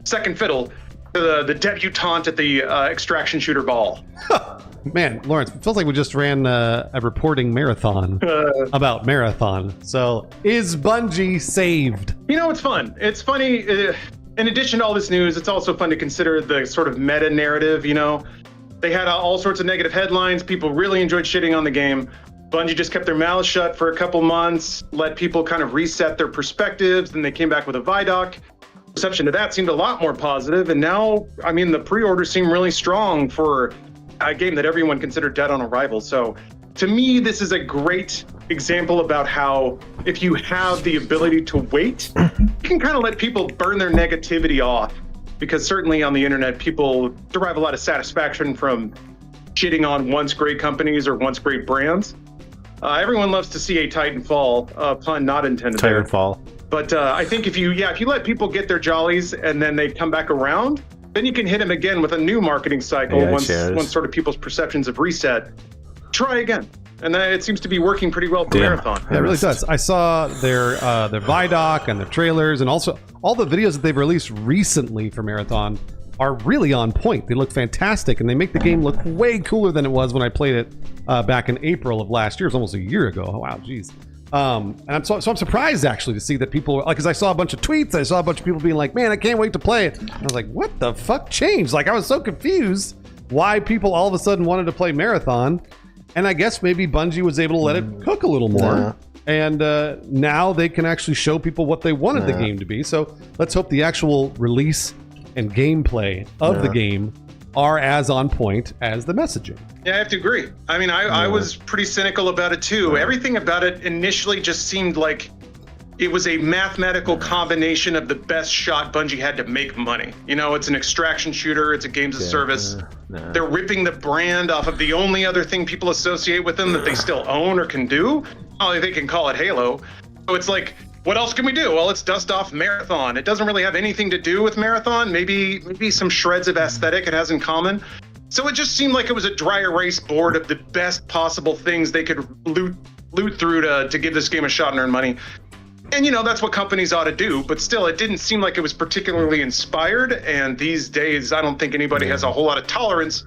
second fiddle to the debutante at the extraction shooter ball. Man, Lawrence, it feels like we just ran a reporting marathon about Marathon. So, is Bungie saved? It's fun. It's funny. In addition to all this news, it's also fun to consider the sort of meta narrative. They had all sorts of negative headlines. People really enjoyed shitting on the game. Bungie just kept their mouths shut for a couple months, let people kind of reset their perspectives. Then they came back with a Vidoc. Reception to that seemed a lot more positive. And now, the pre-orders seem really strong for a game that everyone considered dead on arrival. So to me, this is a great example about how if you have the ability to wait, you can kind of let people burn their negativity off. Because certainly on the internet, people derive a lot of satisfaction from shitting on once great companies or once great brands. Everyone loves to see a Titan fall, pun not intended there. Titanfall. But I think if you let people get their jollies and then they come back around, then you can hit them again with a new marketing cycle once sort of people's perceptions have reset. Try again. and it seems to be working pretty well for Marathon. Yeah, it really does. I saw their Vidoc and their trailers, and also all the videos that they've released recently for Marathon are really on point. They look fantastic, and they make the game look way cooler than it was when I played it back in April of last year. It was almost a year ago. Oh, wow, geez. And I'm surprised actually to see that people, like, because I saw a bunch of tweets, I saw a bunch of people being like, "Man, I can't wait to play it." And I was like, "What the fuck changed?" Like, I was so confused why people all of a sudden wanted to play Marathon, and I guess maybe Bungie was able to let it cook a little more. And now they can actually show people what they wanted the game to be. So let's hope the actual release and gameplay of the game are as on point as the messaging. Yeah, I have to agree. I mean, I was pretty cynical about it too. Everything about it initially just seemed like it was a mathematical combination of the best shot Bungie had to make money. You know, it's an extraction shooter, it's a games of service. They're ripping the brand off of the only other thing people associate with them that they still own or can do. Oh, they can call it Halo. So it's like, what else can we do? Well, let's dust off Marathon. It doesn't really have anything to do with Marathon. Maybe some shreds of aesthetic it has in common. So it just seemed like it was a dry erase board of the best possible things they could loot through to give this game a shot and earn money. And, you know, that's what companies ought to do. But still, it didn't seem like it was particularly inspired. And these days, I don't think anybody has a whole lot of tolerance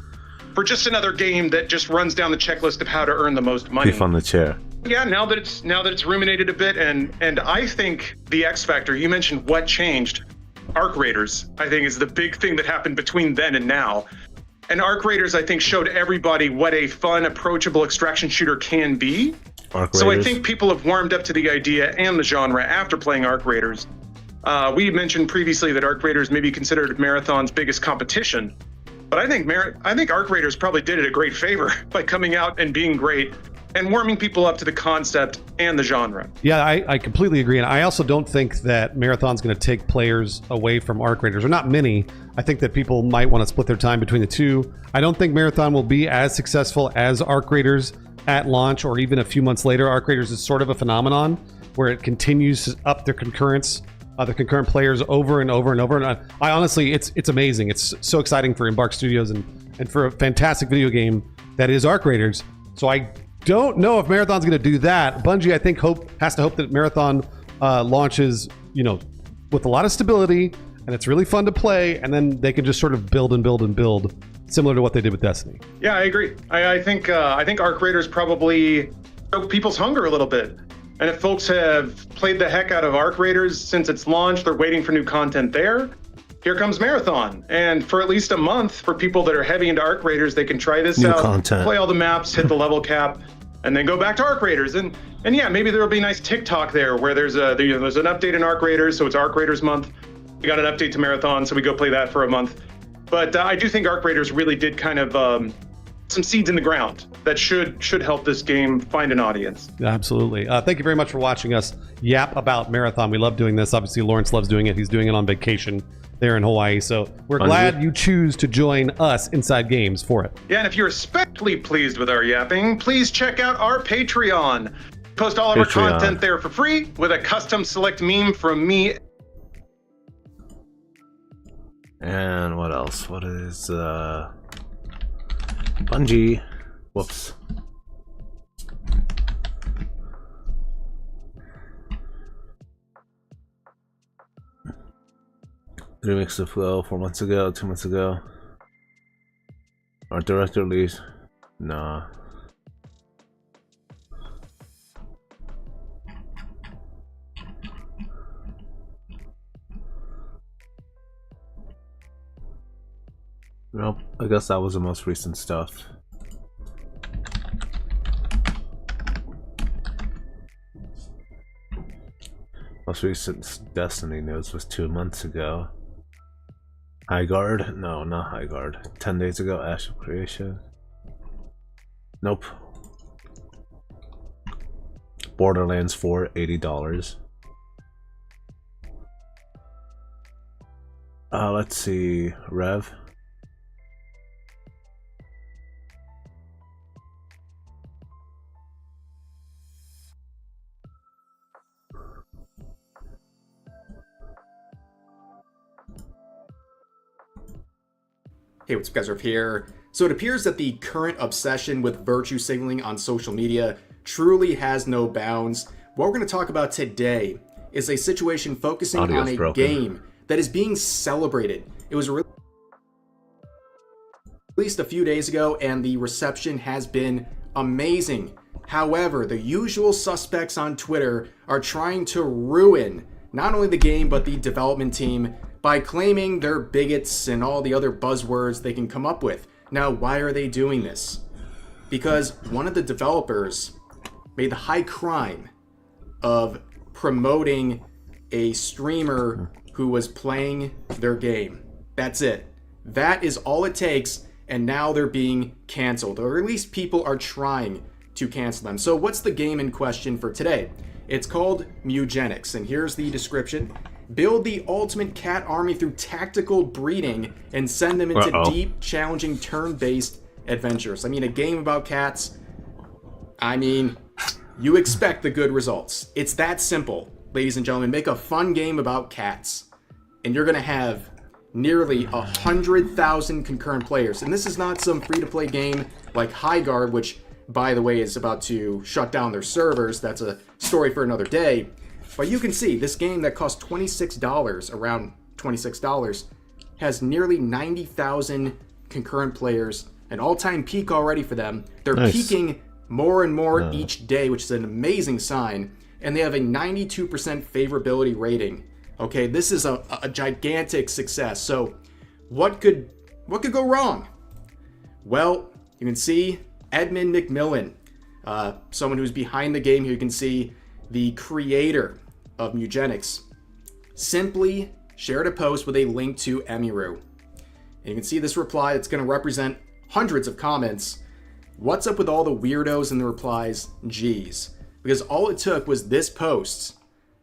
for just another game that just runs down the checklist of how to earn the most money. Beef on the chair. Yeah, now that it's ruminated a bit, and I think the X factor, you mentioned what changed. Arc Raiders, I think, is the big thing that happened between then and now. And Arc Raiders, I think, showed everybody what a fun, approachable extraction shooter can be. So I think people have warmed up to the idea and the genre after playing Arc Raiders. We mentioned previously that Arc Raiders may be considered Marathon's biggest competition. But I think Arc Raiders probably did it a great favor by coming out and being great and warming people up to the concept and the genre. Yeah, I completely agree. And I also don't think that Marathon's going to take players away from Arc Raiders, or not many. I think that people might want to split their time between the two. I don't think Marathon will be as successful as Arc Raiders at launch or even a few months later. Arc Raiders is sort of a phenomenon where it continues to up their concurrent players over and over and over. And I honestly, it's amazing. It's so exciting for Embark Studios and for a fantastic video game that is Arc Raiders. So I don't know if Marathon's going to do that. Bungie, I think, has to hope that Marathon launches, you know, with a lot of stability, and it's really fun to play, and then they can just sort of build and build and build, similar to what they did with Destiny. Yeah, I agree. I think Arc Raiders probably broke people's hunger a little bit. And if folks have played the heck out of Arc Raiders since its launch, they're waiting for new content there. Here comes Marathon. And for at least a month, for people that are heavy into Arc Raiders, they can try this out, play all the maps, hit the level cap, and then go back to Arc Raiders. And yeah, maybe there'll be a nice TikTok there where there's an update in Arc Raiders, so it's Arc Raiders month. We got an update to Marathon, so we go play that for a month. But I do think Arc Raiders really did kind of some seeds in the ground that should help this game find an audience. Absolutely. Thank you very much for watching us yap about Marathon. We love doing this. Obviously, Lawrence loves doing it. He's doing it on vacation there in Hawaii. So we're glad you choose to join us Inside Games for it. Yeah, and if you're especially pleased with our yapping, please check out our Patreon. Post all of our content there for free with a custom select meme from me. And what else? What is Bungie? Whoops. Three weeks ago, 4 months ago, 2 months ago. Our director leaves. Nah. Nope, I guess that was the most recent stuff. Most recent Destiny news was 2 months ago. High Guard? No, not High Guard. 10 days ago, Ash of Creation. Nope. Borderlands 4, $80. Let's see. Rev. Hey, what's up, guys? Rev here. So it appears that the current obsession with virtue signaling on social media truly has no bounds. What we're going to talk about today is a situation focusing on a game that is being celebrated. It was released a few days ago, and the reception has been amazing. However, the usual suspects on Twitter are trying to ruin not only the game, but the development team by claiming they're bigots and all the other buzzwords they can come up with. Now, why are they doing this? Because one of the developers made the high crime of promoting a streamer who was playing their game. That's it. That is all it takes, and now they're being canceled, or at least people are trying to cancel them. So what's the game in question for today? It's called Mugenics, and here's the description. Build the ultimate cat army through tactical breeding and send them into deep, challenging, turn-based adventures. I mean, a game about cats, I mean, you expect the good results. It's that simple, ladies and gentlemen. Make a fun game about cats, and you're gonna have nearly 100,000 concurrent players. And this is not some free-to-play game like Highguard, which, by the way, is about to shut down their servers. That's a story for another day. But you can see this game that cost $26, around $26, has nearly 90,000 concurrent players, an all-time peak already for them. They're peaking more and more each day, which is an amazing sign. And they have a 92% favorability rating. Okay, this is a gigantic success. So what could go wrong? Well, you can see Edmund McMillan, someone who's behind the game here. You can see the creator of Mugenics simply shared a post with a link to Emiru. And you can see this reply that's going to represent hundreds of comments. What's up with all the weirdos in the replies? Geez. Because all it took was this post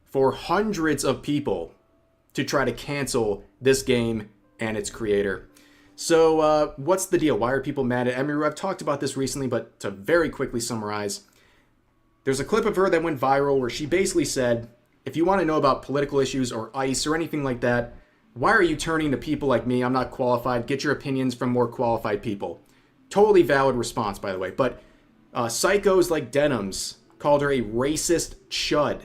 for hundreds of people to try to cancel this game and its creator. So what's the deal? Why are people mad at Emiru? I've talked about this recently, but to very quickly summarize, there's a clip of her that went viral where she basically said, if you want to know about political issues or ICE or anything like that, why are you turning to people like me? I'm not qualified. Get your opinions from more qualified people. Totally valid response, by the way. But psychos like Denims called her a racist chud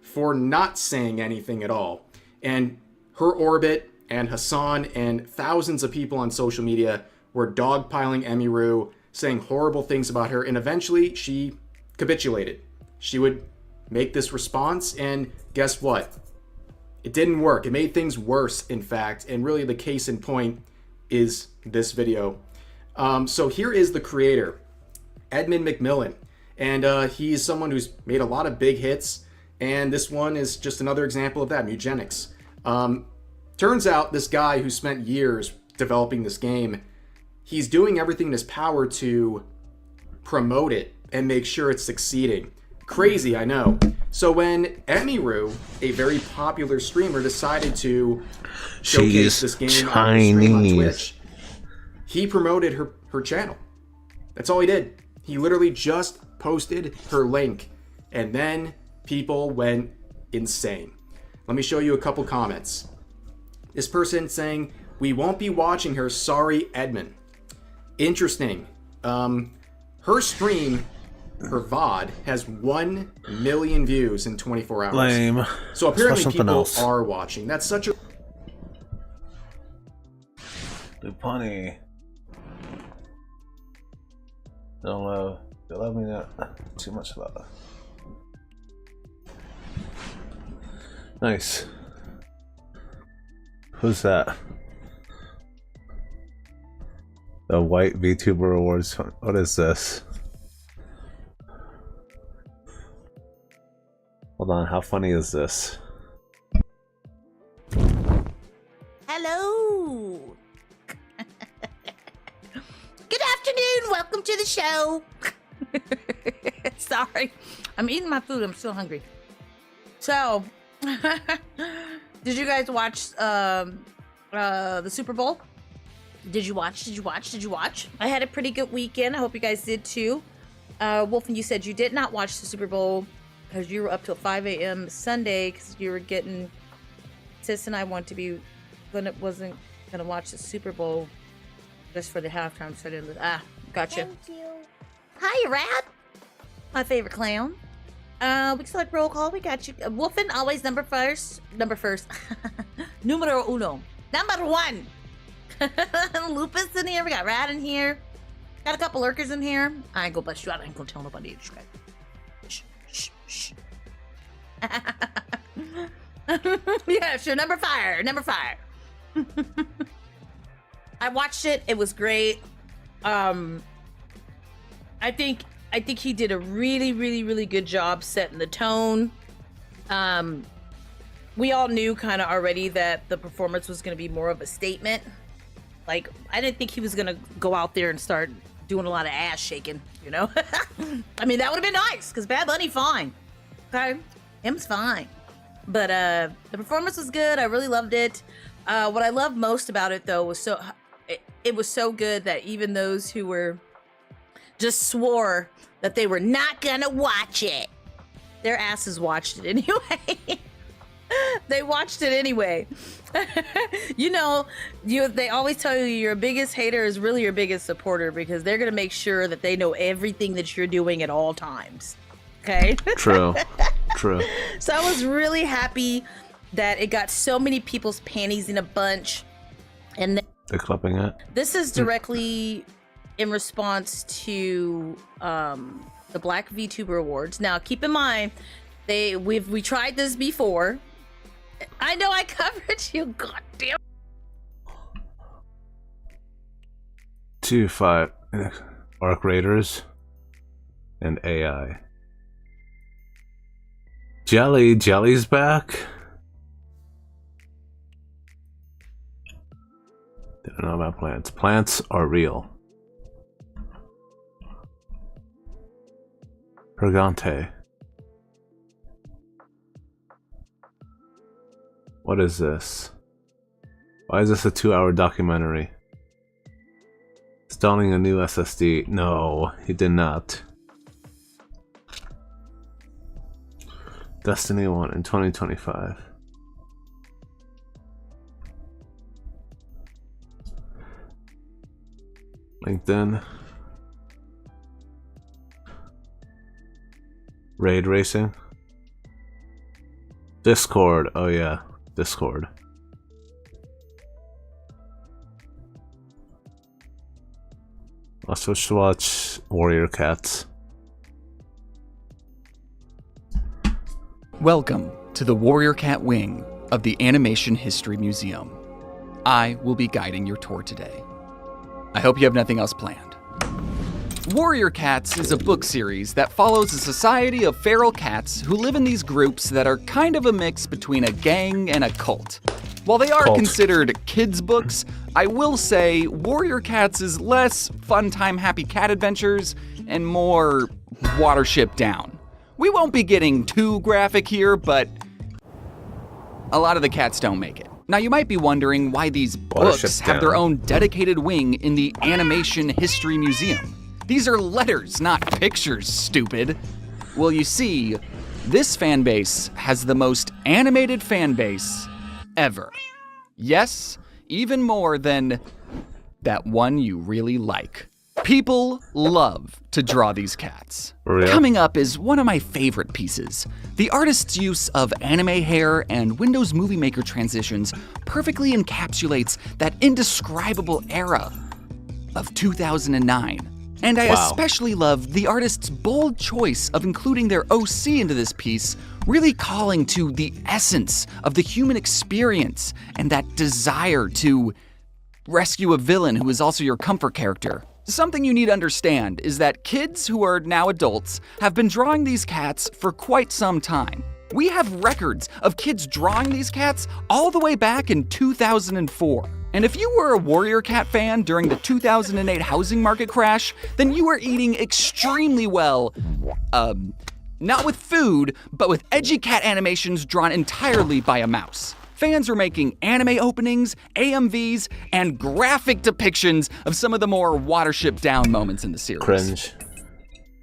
for not saying anything at all. And her orbit and Hassan and thousands of people on social media were dogpiling Emiru, saying horrible things about her, and eventually she capitulated. She would make this response, and guess what? It didn't work. It made things worse, in fact, and really the case in point is this video. So here is the creator, Edmund McMillan, and he's someone who's made a lot of big hits, and this one is just another example of that, Mugenics. Turns out this guy who spent years developing this game, he's doing everything in his power to promote it and make sure it's succeeding. Crazy, I know. So when Emiru, a very popular streamer, decided to showcase this game on Twitch, he promoted her channel. That's all he did. He literally just posted her link, and then people went insane. Let me show you a couple comments. This person saying, "We won't be watching her, sorry Edmund." Interesting. Her stream, her VOD, has 1 million views in 24 hours. Lame. So apparently people are watching. That's such a... Lupani. Don't love. They love me not too much love. Nice. Who's that? The white VTuber Awards. What is this? Hold on, how funny is this? Hello. Good afternoon. Welcome to the show. Sorry, I'm eating my food. I'm still hungry. So, did you guys watch the Super Bowl? Did you watch? I had a pretty good weekend. I hope you guys did too. Wolfen, you said you did not watch the Super Bowl because you were up till 5 a.m. Sunday because you were getting... Sis and I wasn't gonna watch the Super Bowl Just for the halftime, so I didn't. Ah, gotcha. Thank you. Hi, Rat. My favorite clown. We select roll call. We got you. Wolfen, always number first. Numero uno. Number one. Lupus in here. We got Rat in here. Got a couple lurkers in here. I ain't gonna bust you out. I ain't gonna tell nobody. Shh, shh, shh. Yeah, sure. Number five. I watched it. It was great. I think he did a really, really, really good job setting the tone. We all knew kind of already that the performance was going to be more of a statement. Like, I didn't think he was going to go out there and start doing a lot of ass shaking, you know? I mean, that would have been nice, because Bad Bunny, fine. Okay? Him's fine. But the performance was good. I really loved it. What I loved most about it, though, was it was so good that even those who were just swore that they were not gonna watch it, their asses watched it anyway. They watched it anyway. You know, they always tell you your biggest hater is really your biggest supporter, because they're gonna make sure that they know everything that you're doing at all times. Okay? True. So I was really happy that it got so many people's panties in a bunch. And they're clapping it. This is directly in response to the Black VTuber Awards. Now, keep in mind, we tried this before. I know I covered you, goddamn. 2-5 Arc Raiders and AI. Jelly's back. Didn't know about plants. Plants are real. Pergante. What is this? Why is this a 2-hour documentary? Installing a new SSD. No, he did not. Destiny 1 in 2025. LinkedIn. Raid racing. Discord. Oh yeah, Discord. Let's switch to watch Warrior Cats. Welcome to the Warrior Cat wing of the Animation History Museum. I will be guiding your tour today. I hope you have nothing else planned. Warrior Cats is a book series that follows a society of feral cats who live in these groups that are kind of a mix between a gang and a cult. While they are considered kids' books, I will say Warrior Cats is less fun time happy cat adventures and more Watership Down. We won't be getting too graphic here, but a lot of the cats don't make it. Now you might be wondering why these books have their own dedicated wing in the Animation History Museum. These are letters, not pictures, stupid. Well, you see, this fan base has the most animated fan base ever. Yes, even more than that one you really like. People love to draw these cats. Really? Coming up is one of my favorite pieces. The artist's use of anime hair and Windows Movie Maker transitions perfectly encapsulates that indescribable era of 2009. And I especially love the artist's bold choice of including their OC into this piece, really calling to the essence of the human experience and that desire to rescue a villain who is also your comfort character. Something you need to understand is that kids who are now adults have been drawing these cats for quite some time. We have records of kids drawing these cats all the way back in 2004. And if you were a Warrior Cat fan during the 2008 housing market crash, then you were eating extremely well, not with food, but with edgy cat animations drawn entirely by a mouse. Fans were making anime openings, AMVs, and graphic depictions of some of the more Watership Down moments in the series. Cringe.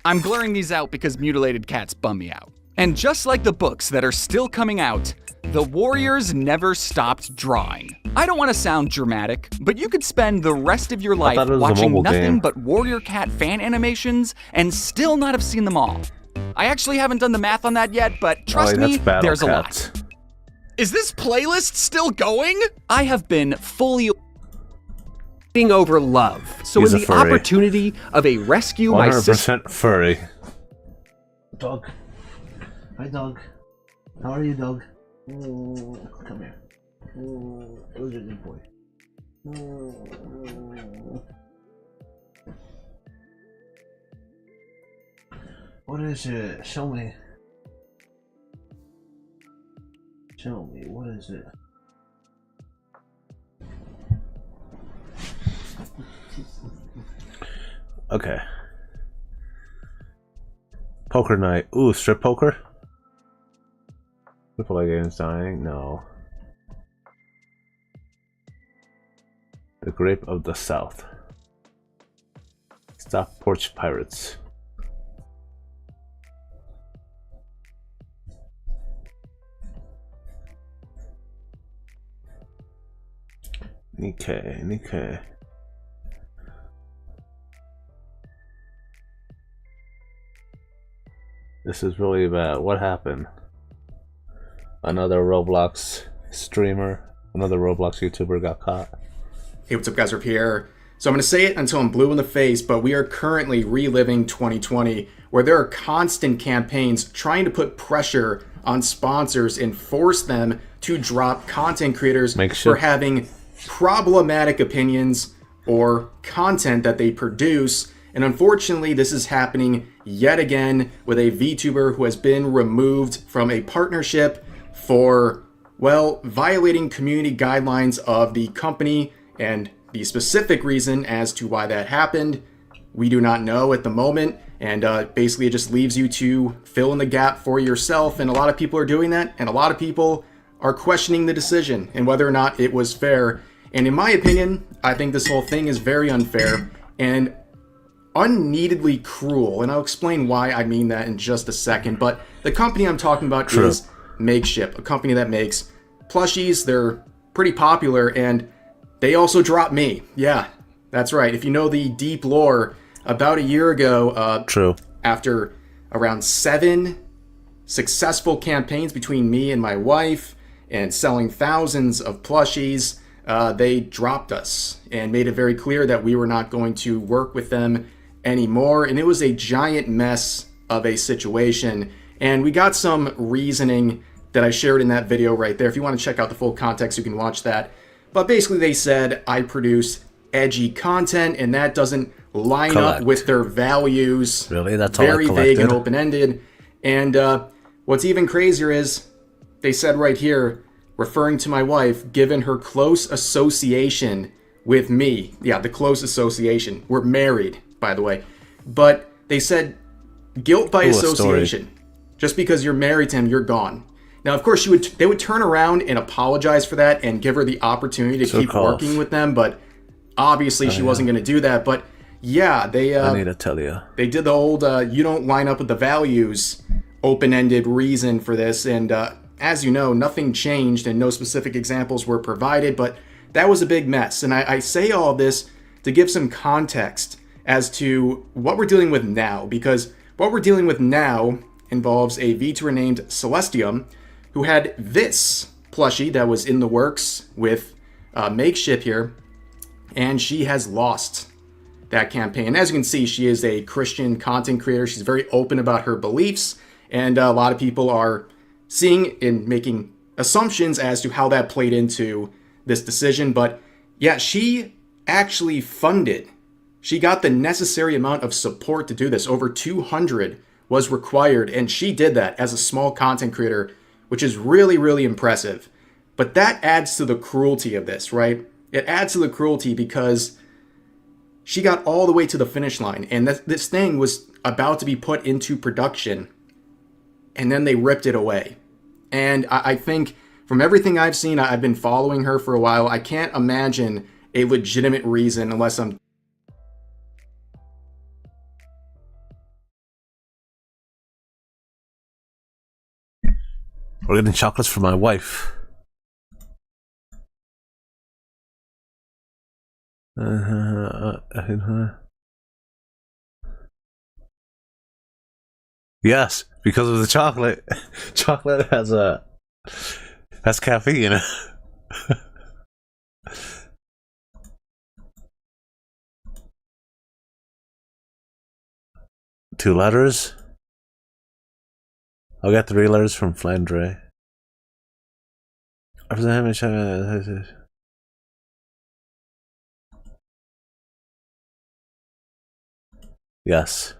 I'm blurring these out because mutilated cats bum me out. And just like the books that are still coming out, the Warriors never stopped drawing. I don't want to sound dramatic, but you could spend the rest of your life thought it was a watching mobile nothing game. but Warrior Cat fan animations and still not have seen them all. I actually haven't done the math on that yet, but trust me, there's a lot. Is this playlist still going? I have been fully Over love. So He's in a the furry. opportunity of a rescue, my sister 100% furry. Dog. Hi, dog. How are you, dog? Come here. Who's a good boy? What is it? Show me. Show me. What is it? Okay. Poker night. Ooh, strip poker? Triple games dying? No. The Grape of the South. Stop Porch Pirates. Nikke. This is really bad. What happened? Another Roblox streamer, another Roblox YouTuber got caught. Hey, what's up, guys? We're here. So I'm going to say it until I'm blue in the face, but we are currently reliving 2020, where there are constant campaigns trying to put pressure on sponsors and force them to drop content creators for having problematic opinions or content that they produce. And unfortunately, this is happening yet again with a VTuber who has been removed from a partnership for, well, violating community guidelines of the company. And the specific reason as to why that happened, we do not know at the moment. And basically, it just leaves you to fill in the gap for yourself. And a lot of people are doing that. And a lot of people are questioning the decision and whether or not it was fair. And in my opinion, I think this whole thing is very unfair and unneededly cruel. And I'll explain why I mean that in just a second. But the company I'm talking about is Makeship, a company that makes plushies. They're pretty popular, and they also dropped me. Yeah, that's right. If you know the deep lore, about a year ago, after around 7 successful campaigns between me and my wife and selling thousands of plushies, they dropped us and made it very clear that we were not going to work with them anymore. And it was a giant mess of a situation. And we got some reasoning that I shared in that video right there. If you want to check out the full context, you can watch that. But basically they said I produce edgy content and that doesn't line up with their values. Really? That's all very vague and open-ended. And what's even crazier is they said right here, referring to my wife, given her close association with me. Yeah, the close association. We're married, by the way. But they said guilt by association. Just because you're married to him, you're gone. Now, of course, they would turn around and apologize for that and give her the opportunity to keep working with them. But obviously, she wasn't going to do that. But yeah, I need to tell you. They did the old you don't line up with the values open-ended reason for this. And as you know, nothing changed and no specific examples were provided. But that was a big mess. And I say all of this to give some context as to what we're dealing with now. Because what we're dealing with now involves a VTuber named Celestium, who had this plushie that was in the works with Makeship here, and she has lost that campaign. And as you can see, she is a Christian content creator. She's very open about her beliefs, and a lot of people are seeing and making assumptions as to how that played into this decision. But yeah, she actually funded. She got the necessary amount of support to do this. Over 200 was required, and she did that as a small content creator, which is really, really impressive. But that adds to the cruelty of this, right? It adds to the cruelty because she got all the way to the finish line, and this thing was about to be put into production, and then they ripped it away. And I think from everything I've seen, I've been following her for a while, I can't imagine a legitimate reason unless I'm We're getting chocolates for my wife. Yes, because of the chocolate. Chocolate has caffeine. Two letters. I'll get 3 letters from Flandre. Yes.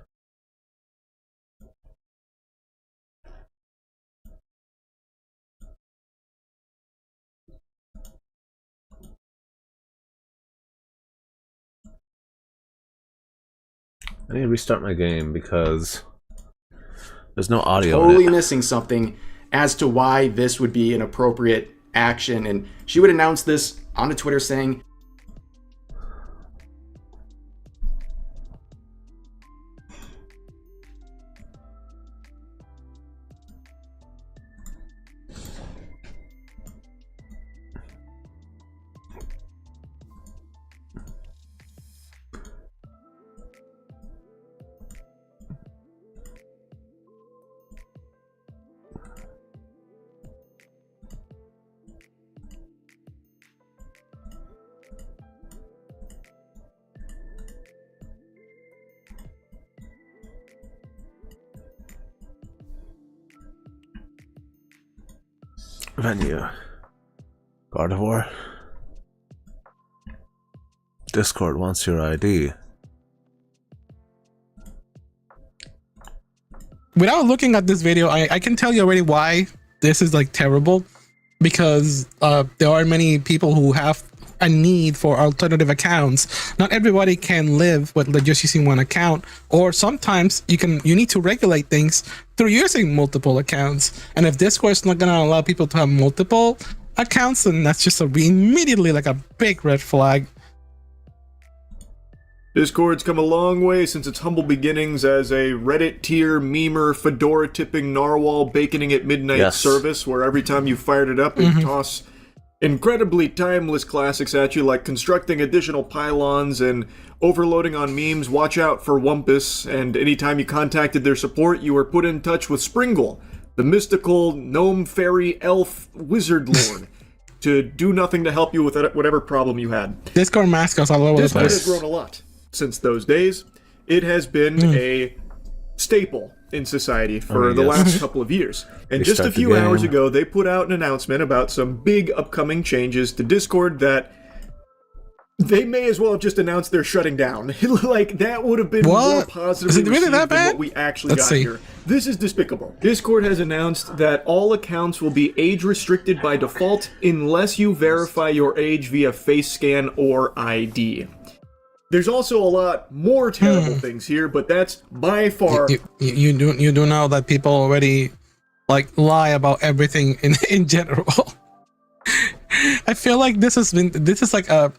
I need to restart my game because there's no audio. Totally missing something as to why this would be an appropriate action. And she would announce this on a Twitter saying, Venue. God of War. Discord wants your ID. Without looking at this video, I can tell you already why this is like terrible, because there are many people who have a need for alternative accounts. Not everybody can live with just using one account, or sometimes you need to regulate things through using multiple accounts. And if Discord's not gonna allow people to have multiple accounts, then that's just immediately like a big red flag. Discord's come a long way since its humble beginnings as a Reddit tier, memer, fedora tipping, narwhal baconing at midnight service, where every time you fired it up, it toss incredibly timeless classics at you, like constructing additional pylons and overloading on memes. Watch out for Wumpus, and anytime you contacted their support, you were put in touch with Springle, the mystical gnome, fairy, elf, wizard lord, to do nothing to help you with whatever problem you had. Discord mascots all over the Discord place. has grown a lot since those days. It has been a staple in society for the last couple of years. And just a few hours ago, they put out an announcement about some big upcoming changes to Discord that they may as well have just announced they're shutting down. Like, that would have been more positively received than what we actually got here. This is despicable. Discord has announced that all accounts will be age restricted by default unless you verify your age via face scan or ID. There's also a lot more terrible things here, but that's by far... You do know that people already like lie about everything in general. I feel like this is like a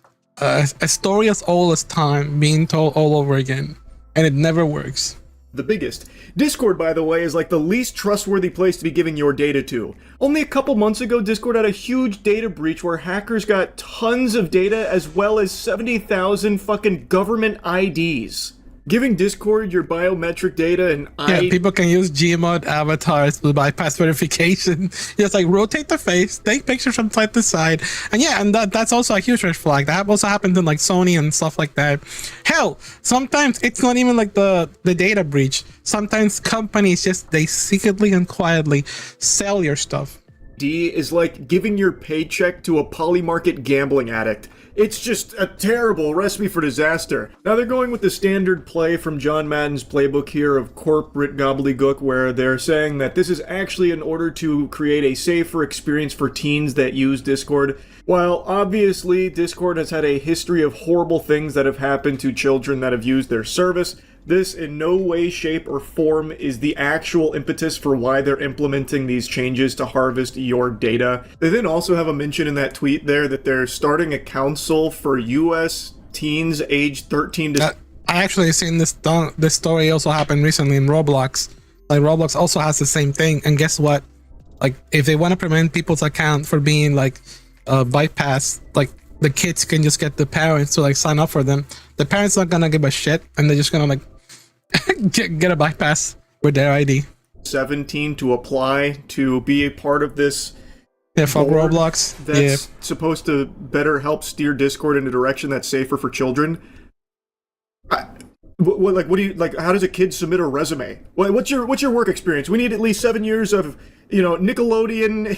story as old as time being told all over again, and it never works. The biggest. Discord, by the way, is like the least trustworthy place to be giving your data to. Only a couple months ago, Discord had a huge data breach where hackers got tons of data as well as 70,000 fucking government IDs. Giving Discord your biometric data and people can use Gmod avatars to bypass verification. Just like rotate the face, take pictures from side to side, and that's also a huge red flag. That also happens in like Sony and stuff like that. Hell, sometimes it's not even like the data breach. Sometimes companies they secretly and quietly sell your stuff. D is like giving your paycheck to a polymarket gambling addict. It's just a terrible recipe for disaster. Now they're going with the standard play from John Madden's playbook here of corporate gobbledygook, where they're saying that this is actually in order to create a safer experience for teens that use Discord. While obviously Discord has had a history of horrible things that have happened to children that have used their service, this in no way, shape, or form is the actual impetus for why they're implementing these changes to harvest your data. They then also have a mention in that tweet there that they're starting a council for US teens aged 13 to... I actually seen this story also happened recently in Roblox. Like, Roblox also has the same thing, and guess what? Like, if they want to prevent people's account for being like bypassed, like the kids can just get the parents to like sign up for them. The parents not gonna give a shit, and they're just gonna like get a bypass with their ID. 17 to apply to be a part of this. Yeah, for Roblox. That's supposed to better help steer Discord in a direction that's safer for children. What do you like? How does a kid submit a resume? What's your work experience? We need at least 7 years of Nickelodeon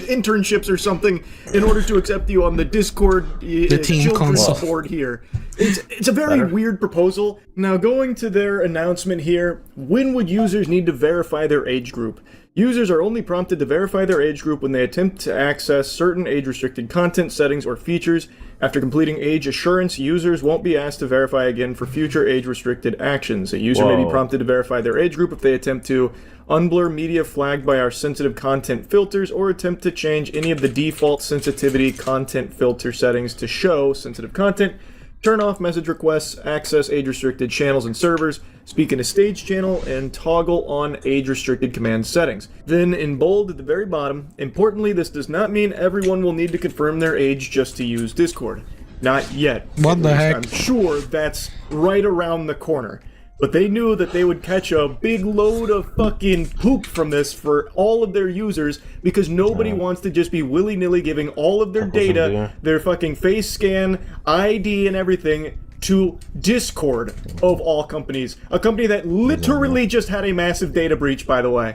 internships or something in order to accept you on the Discord children's board here. It's a very weird proposal. Now, going to their announcement here, when would users need to verify their age group? Users are only prompted to verify their age group when they attempt to access certain age-restricted content, settings, or features. After completing age assurance, users won't be asked to verify again for future age-restricted actions. A user may be prompted to verify their age group if they attempt to unblur media flagged by our sensitive content filters or attempt to change any of the default sensitivity content filter settings to show sensitive content, turn off message requests, access age-restricted channels and servers, speak in a stage channel, and toggle on age-restricted command settings. Then, in bold at the very bottom, importantly, this does not mean everyone will need to confirm their age just to use Discord. Not yet. What the heck? I'm sure that's right around the corner. But they knew that they would catch a big load of fucking poop from this for all of their users because nobody wants to just be willy-nilly giving all of their data, their fucking face scan, ID, and everything to Discord, of all companies. A company that literally just had a massive data breach, by the way.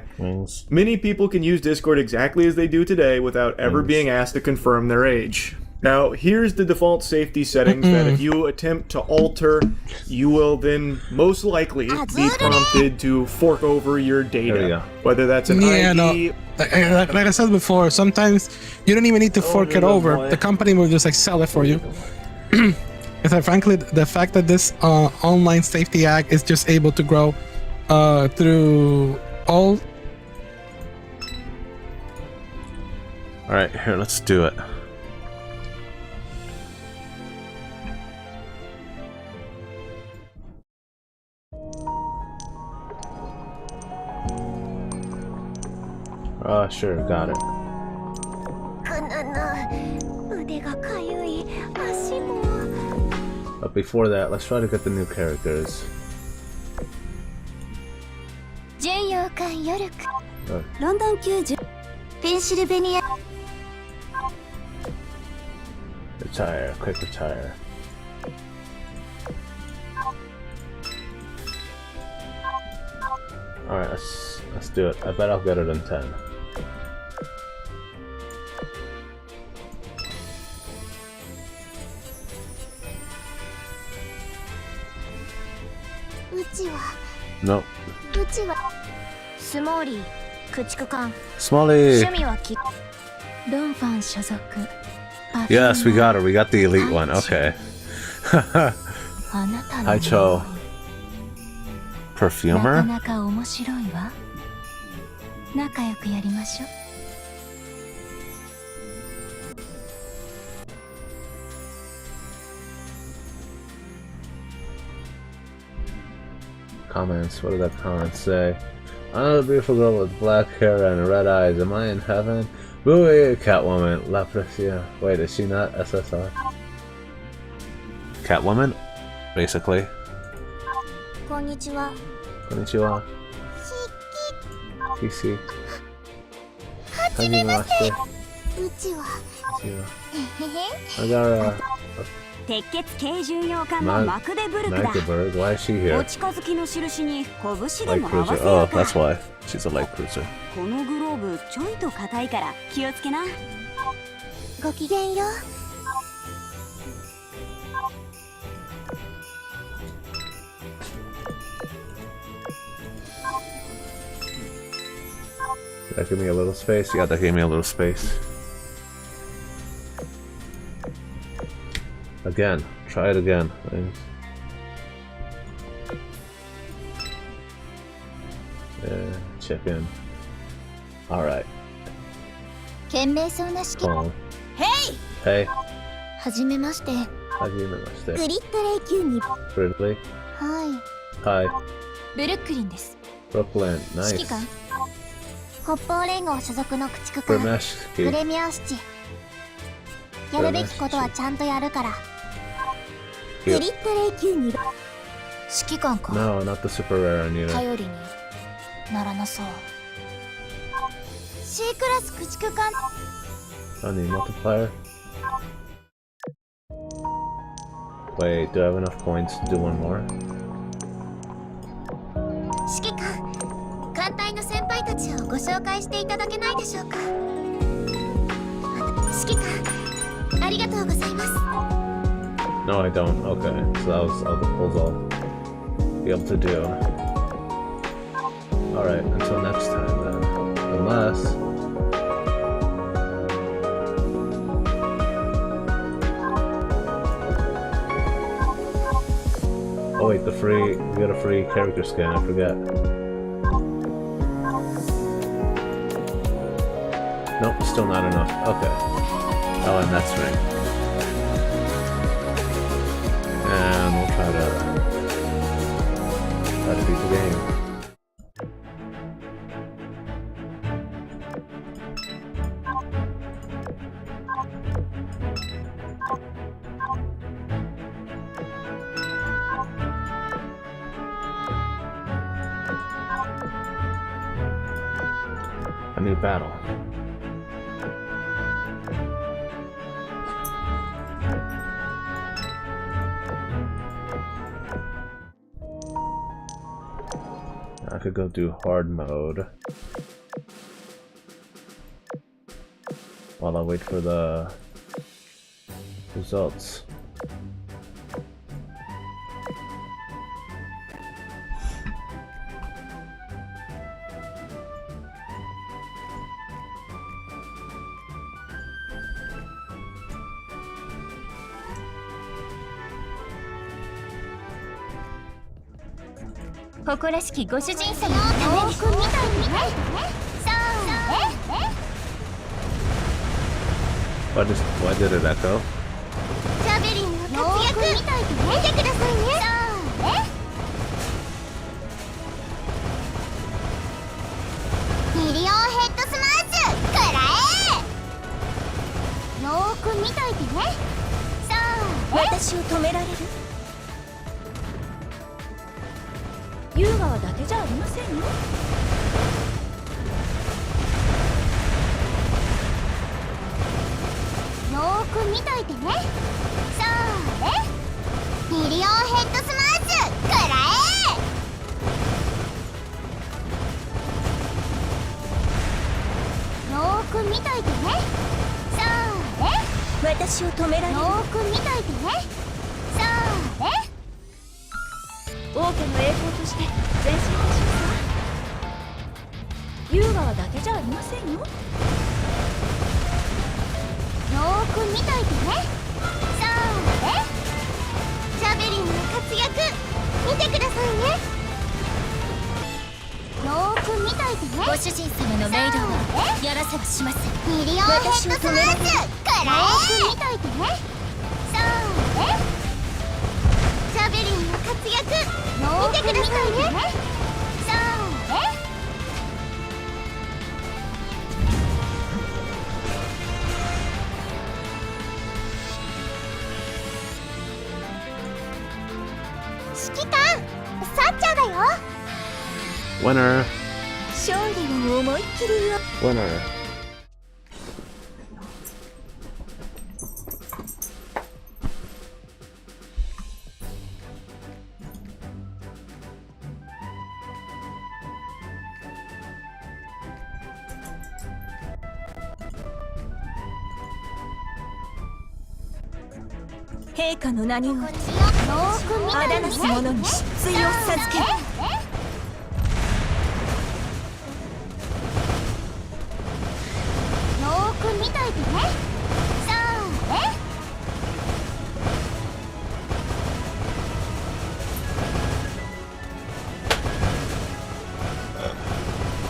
Many people can use Discord exactly as they do today without ever being asked to confirm their age. Now, here's the default safety settings that if you attempt to alter, you will then most likely be prompted to fork over your data. Whether that's an ID... No. Like I said before, sometimes you don't even need to fork it over. The company will just like sell it for you. Because frankly, the fact that this Online Safety Act is just able to grow through all... Alright, here, let's do it. Sure, got it. But before that, let's try to get the new characters. Retire, quick retire. Alright, let's do it. I bet I'll get it in 10. Nope. Smalley. Yes, we got her. We got the elite one. Okay. Haicho. Perfumer? Comments. What did that comment say? I'm a beautiful girl with black hair and red eyes. Am I in heaven? Booey, Catwoman. La Precia. Wait, is she not SSR? Catwoman? Basically. Konnichiwa. Konnichiwa. PC. Hajimemashite. Agara. Magdeburg, why is she here? Light cruiser. Oh, that's why. She's a light cruiser. Did that give me a little space? Yeah, that gave me a little space. Again. Try it again. Thanks. Chicken. Alright. Calm. Hey! Hey. はじめまして。はじめまして。グリッドレイ級に。Ridley. はい。Hi. ブルックリンです。Brooklyn. Nice. 指揮官。北方連合所属の駆逐艦。Bremeshki. プレミアシチ。やるべきことはちゃんとやるから。エリットレイ級2番。指揮官か。 No, not the super rare one either. 頼りにならなそう。C クラス駆逐艦。 I need multiplier. Wait, do I have enough points to do one more? 指揮官、艦隊の先輩たちをご紹介していただけないでしょうか。指揮官、ありがとうございます。 No, I don't. Okay, so that was all the pulls I'll be able to do. Alright, until next time then. Unless... Oh wait, we got a free character scan, I forget. Nope, still not enough. Okay. Oh, and that's right. And we'll try to beat the game. A new battle. I could go do hard mode while I wait for the results. Why did it echo? ジャベリンの活躍見てくださいね。ミリオンヘッドスマッシュくらえ。よーく見といてね。さあ、私を止められる？優雅はだけじゃありませんよ。よーく見といてね。さあね、ミリオンヘッドスマッシュくらえ。よーく見といてね。さあね、私を止められる。よーく見といてね。さあね、王家の栄光として前進いたしますわ。優雅はだけじゃありませんよ。よーく見といてね。さあね、ジャベリンの活躍見てくださいね。よーく見といてね。ご主人様のメイドをやらせはしません。ミリオンヘッドスマッシュくらえ。よーく見といてね。さあね、ジャベリンの活躍見てくださいね。さあね、指揮官、サッチャーだよ。 Winner! 勝利を思いっきりよ。 Winner!「陛下の名によりあだなす者に失意を授ける」。よーく見といてね。さあね、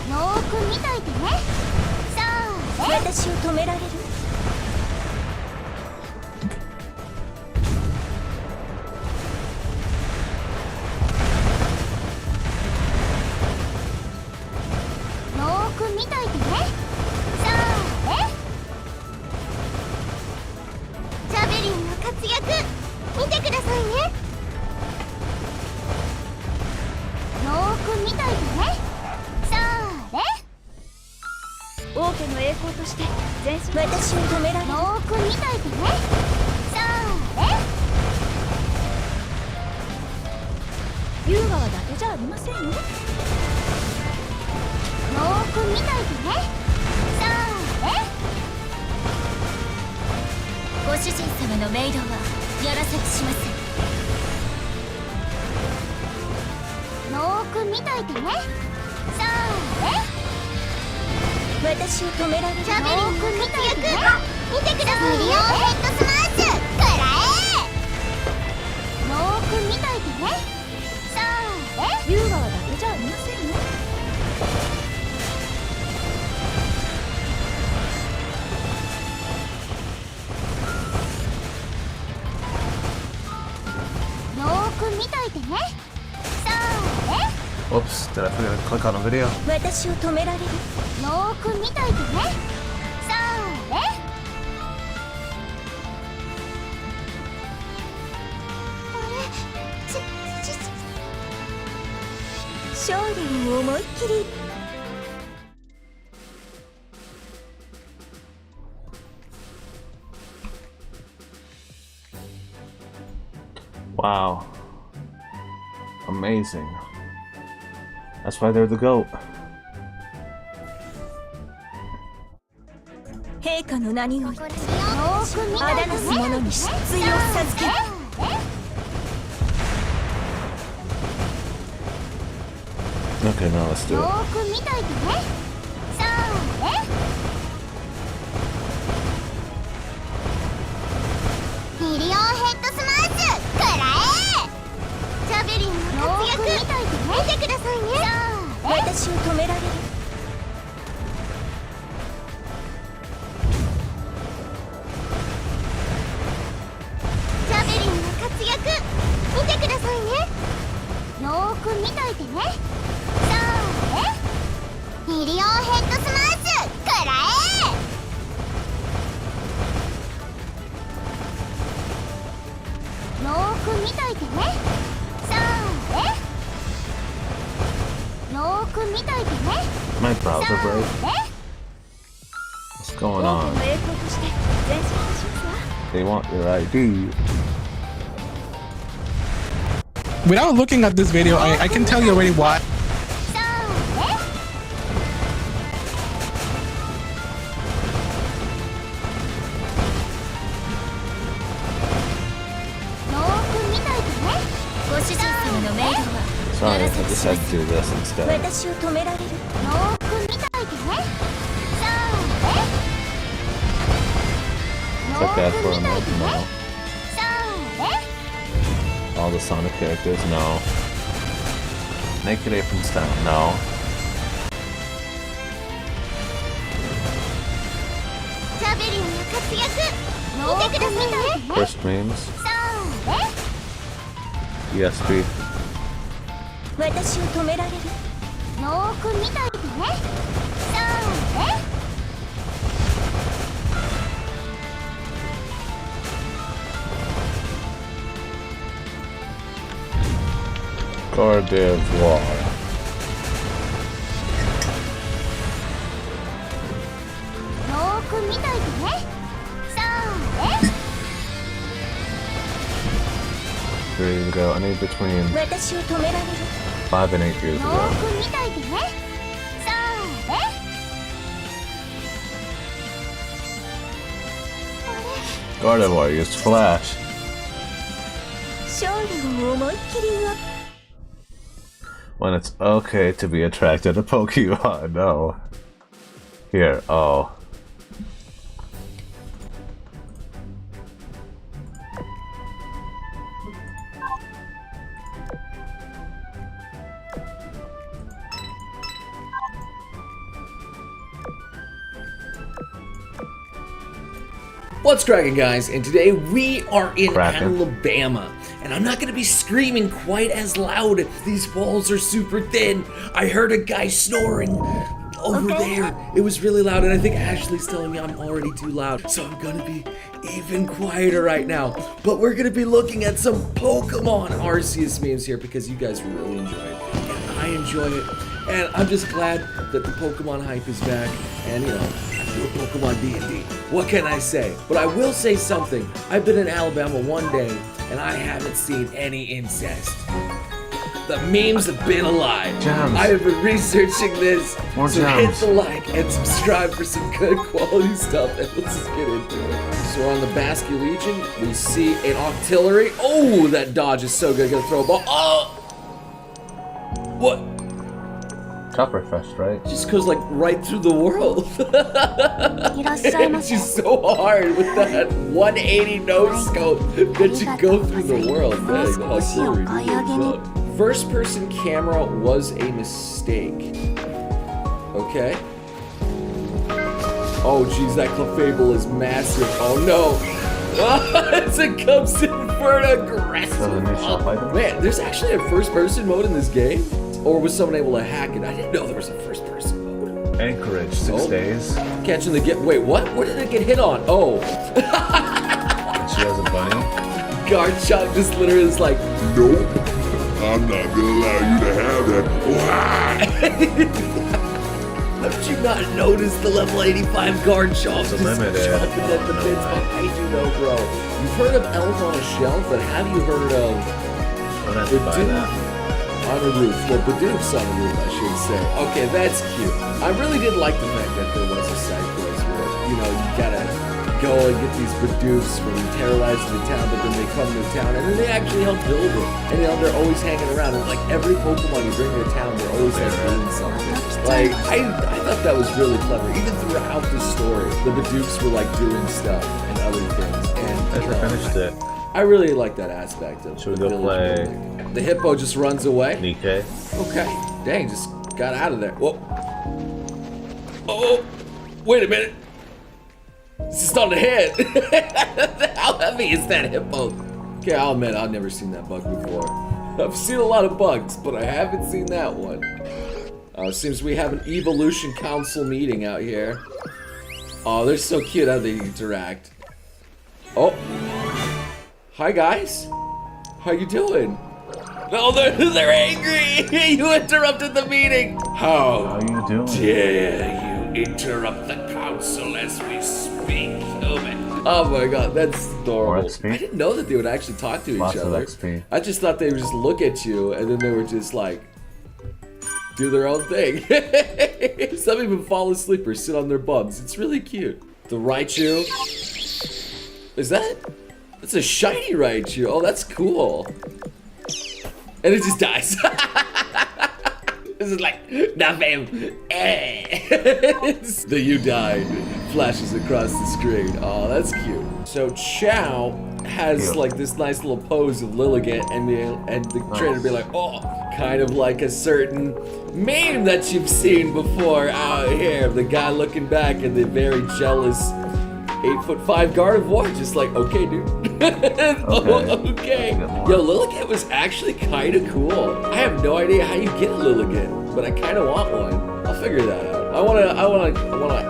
よーく見といてね。さあね、私を止められる？よ私を止められる。よーく見といてね。それ。優雅だけじゃありませんよ。よーく見といてね。それ。ご主人様のメイドはやらせくしません。よーく見といてね。それ。私を止められる。ジャベリンの活躍見てくださいね。ミリオンヘッドスマッシュくらえ。よーく見といてね。それ。優雅だけじゃありませんよ。よーく見といてね。それ。Oops, did I forget to click on a video? 私を止められる。よーく見といてね。それ。勝利に思いっきり。Wow. Amazing. That's why they're the GOAT. 陛下の名においてあだなす者に失墜を授ける。Okay, now let's do よ it. ーく見といてね。それ。ミリオンヘッドスマッシュくらえ。ジャベリンの活躍見てくださいね。私を止められる。ジャベリンの活躍見てくださいね。よーく見といてね。それ。ミリオンヘッドスマッシュくらえ。よーく見といてね。それ。よーく見といてね。 My browser break. What's going on? They want your ID. Without looking at this video, I can tell you already why. Sorry, I just had to do this instead. 私を止められる。よーく見といてね。Took that for a moment, no. All the Sonic characters, no. Naked Apron style, no. First memes. ESP. 私を止められる。よーく見といてね。それ。Garde d'Ivoire. よーく見といてね。それ。 Here you go. I need between 私を止められる。 5 and 8 years よ ago. ーく見といてね。それ。 Garde d'Ivoire used Flash. 勝利を思いっきりよ。 When it's okay to be attracted to Pokemon, no. Here, oh. What's cracking, guys? And today we are in Alabama, and I'm not gonna be screaming quite as loud. These walls are super thin. I heard a guy snoring over there. It was really loud, and I think Ashley's telling me I'm already too loud, so I'm gonna be even quieter right now. But we're gonna be looking at some Pokemon Arceus memes here because you guys really enjoy it, and I enjoy it, and I'm just glad that the Pokemon hype is back. And you know, to a Pokemon D&D. What can I say? But I will say something. I've been in Alabama one day, and I haven't seen any incest. The memes have been alive. I have been researching this. So hit the like and subscribe for some good quality stuff, and let's just get into it. So we're on the Basque Legion. We see an Octillery. Oh, that dodge is so good. Gonna throw a ball. Oh! What? Chopper Fest, right? Just goes like right through the world. It's just so hard with that 180 nose scope that you go through the world. Dang, first person camera was a mistake. Okay. Oh geez, that Clefable is massive. Oh no. As it comes in for an aggressive. Oh, man, there's actually a first person mode in this game? Or was someone able to hack it? I didn't know there was a first person mode. Anchorage, 6 days. Catching the wait, what? What did it get hit on? Oh. She has a bunny. Garchomp just literally is like, nope. I'm not gonna allow you to have that. How did you not notice the level 85 Garchomp? It's limited. I do know, bro. You've heard of Elf on a Shelf, but have you heard of Bidoof on a Roof? Well, Bidoof's on a roof, I should say. Okay, that's cute. I really did like the fact that there was a side quest where, you know, you gotta go and get these Bidoofs from terrorizing the town, but then they come to town and then they actually help build it. And you know, they're always hanging around. And like every Pokemon you bring to a town, they're always like doing something. Like I thought that was really clever. Even throughout the story, the Bidoofs were like doing stuff and other things. And I finished it. I really like that aspect of Should we go play? The hippo just runs away. Nikke. Okay. Dang, just got out of there. Whoa. Oh, wait a minute. It's just on the head. How heavy is that hippo? Okay, I'll admit, I've never seen that bug before. I've seen a lot of bugs, but I haven't seen that one. Seems we have an evolution council meeting out here. Oh, they're so cute how they interact. Oh. Hi, guys. How you doing? No, they're angry. You interrupted the meeting. How you doing? Dare you interrupt the council as we speak? Oh my god, that's adorable. I didn't know that they would actually talk to each other. I just thought they would just look at you and then they would just like do their own thing. Some even fall asleep or sit on their bums. It's really cute. The Raichu. Is that? That's a shiny Raichu. Oh, that's cool. And it just dies. This is like, nah fam. The you died flashes across the screen. Oh, that's cute. So Chow has like this nice little pose of Lilligant and the trainer be like, oh, kind of like a certain meme that you've seen before out here. The guy looking back and the very jealous 8'5" Gardevoir, just like, okay, dude. Okay. Yo, Lilligant was actually kind of cool. I have no idea how you get a Lilligant, but I kind of want one. I'll figure that out. I want an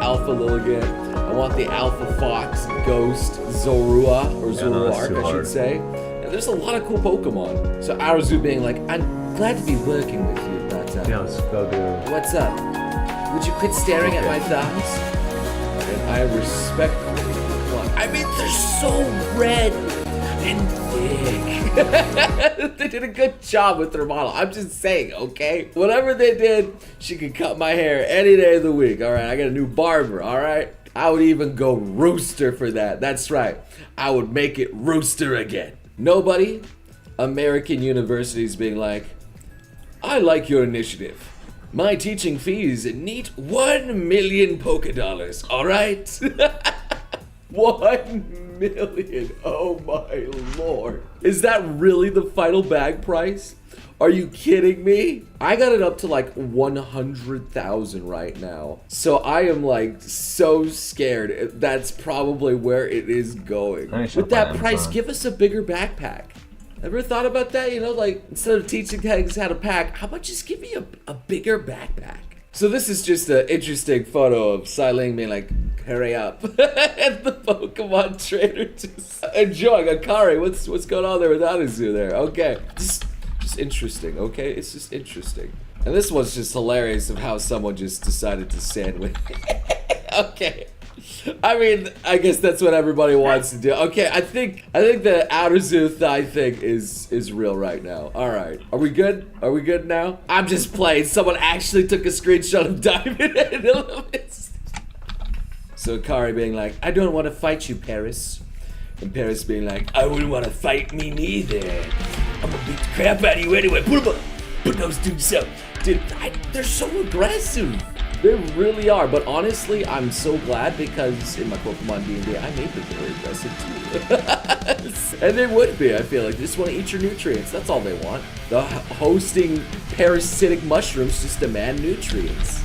Alpha Lilligant. I want the Alpha Fox, Ghost, Zorua, or Zoroark, I should say. And there's a lot of cool Pokemon. So Arzu being like, I'm glad to be working with you, but yeah, let's go do. What's up? Would you quit staring at my thumbs? And I respectfully decline. I mean, they're so red and thick. They did a good job with their model. I'm just saying, okay? Whatever they did, she could cut my hair any day of the week, all right? I got a new barber, all right? I would even go rooster for that. That's right. I would make it rooster again. Nobody, American universities being like, I like your initiative. My teaching fees need 1 million Poké-Dollars, alright? 1 million, oh my lord. Is that really the final bag price? Are you kidding me? I got it up to like 100,000 right now. So I am like so scared. That's probably where it is going. With that price, give us a bigger backpack. Ever thought about that? You know, like, instead of teaching kids how to pack, how about just give me a bigger backpack? So this is just an interesting photo of Xiling being like, hurry up. And the Pokemon trainer just enjoying. Akari, what's going on there with AZUR there? Okay, just interesting, okay? It's just interesting. And this one's just hilarious of how someone just decided to sandwich. Okay. I mean, I guess that's what everybody wants to do. Okay, I think the outer zoo thigh thing is real right now. All right, are we good? Are we good now? I'm just playing. Someone actually took a screenshot of Diamond and Elements. So Akari being like, I don't want to fight you, Paris. And Paris being like, I wouldn't want to fight me neither. I'm gonna beat the crap out of you anyway. Put those dudes up. Dude, they're so aggressive. They really are. But honestly, I'm so glad because in my Pokemon D&D, I made them very aggressive too. And they would be, I feel like. They just want to eat your nutrients. That's all they want. The hosting parasitic mushrooms just demand nutrients.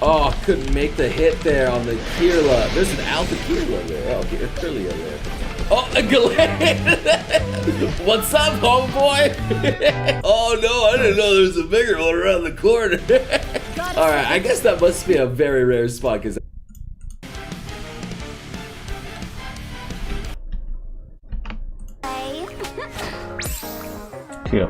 Oh, couldn't make the hit there on the Kirla. There's an Alpha Kirla there. Oh, Kirlia there. Oh, a Gallade! What's up, homeboy? Oh no, I didn't know there was a bigger one around the corner. Alright, I guess that must be a very rare spot, because... Cute.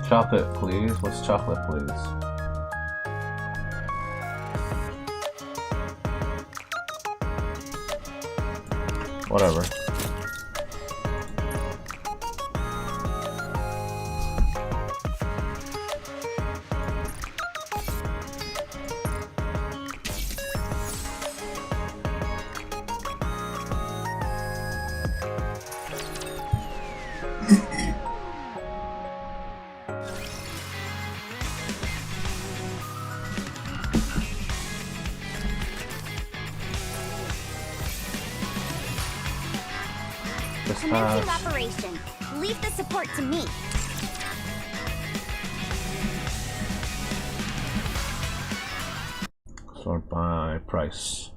Chocolate, please. What's chocolate, please? Whatever. Commencing operation. Leave the support to me. Sort by price.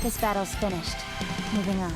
This battle's finished. Moving on.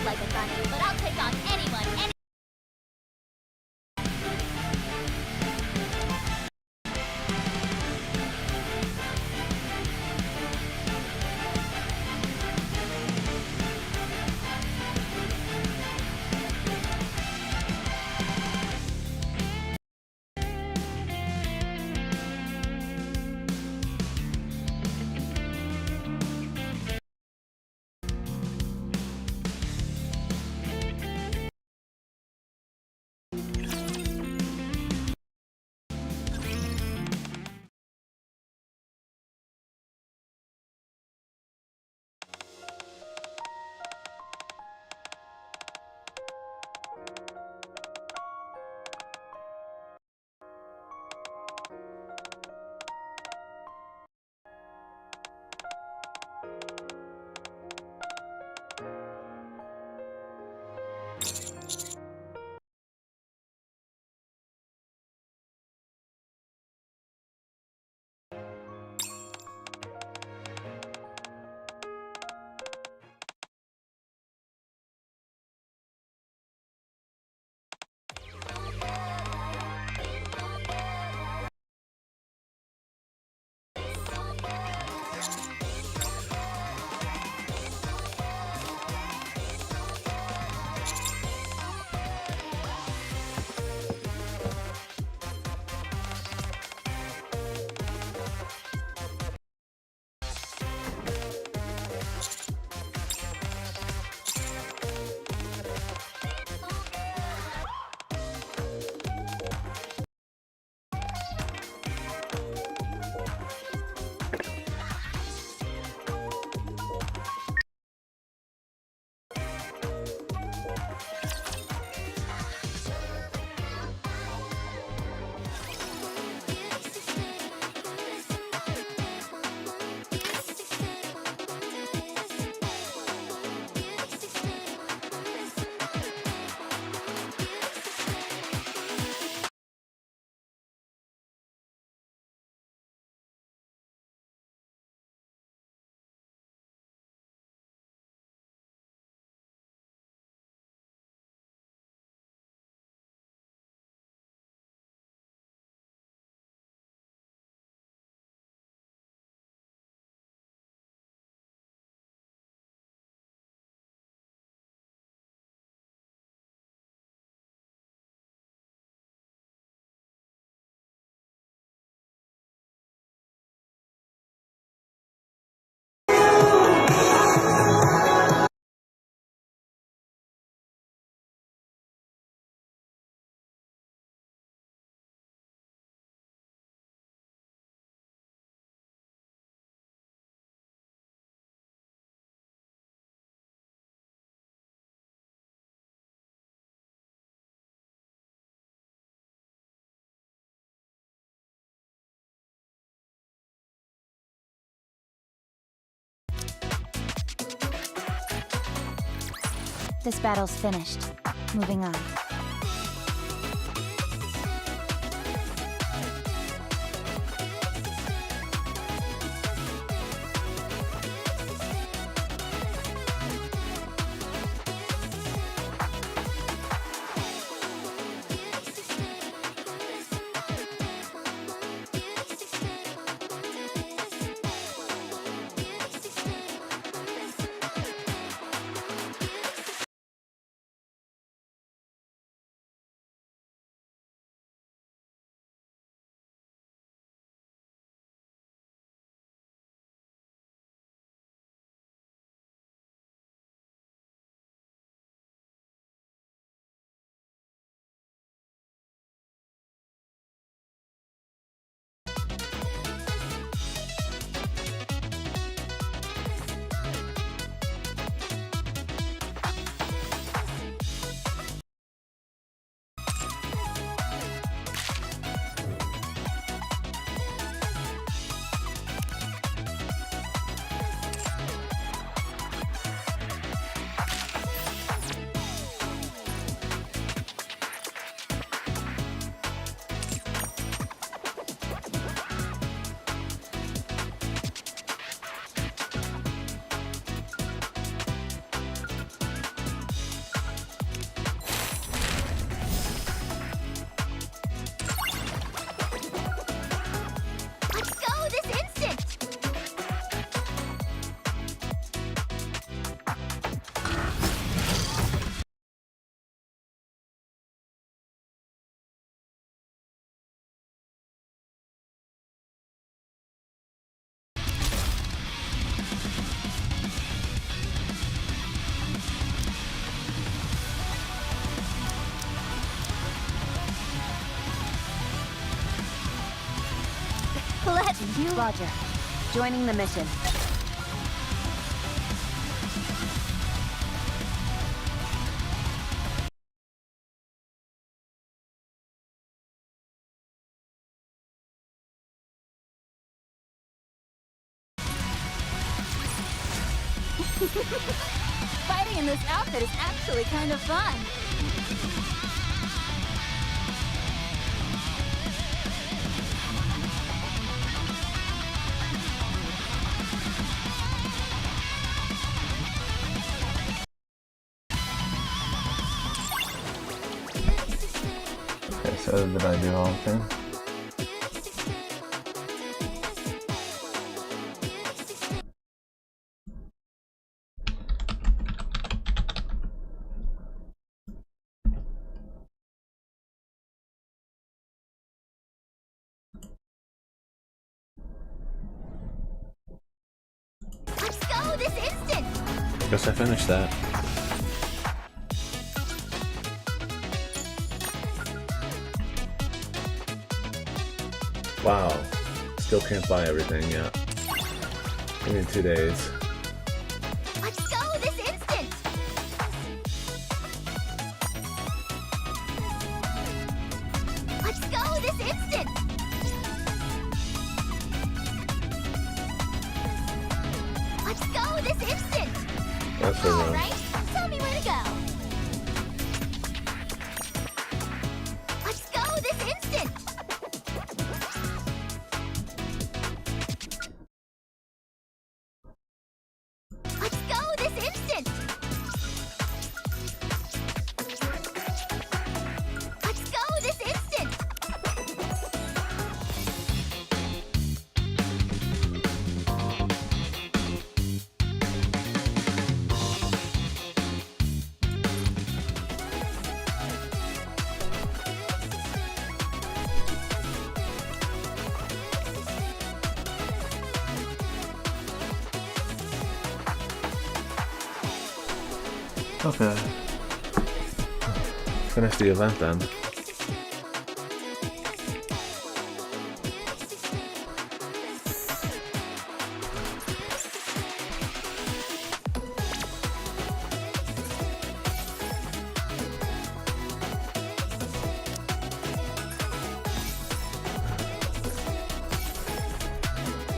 like a bunny, but I'll take on anyone. This battle's finished. Moving on. You? Roger. Joining the mission. Fighting in this outfit is actually kind of fun. Okay, so did I do all the thing? Let's go this instant! Guess I finished that. Wow. Still can't buy everything yet. Maybe in 2 days. Let's go this instant! Let's go this instant! Let's go this instant! That's the All room. right, tell me where to go. Let's go this instant! Let's go this instant! Let's go this instant! Okay. Finish the event then.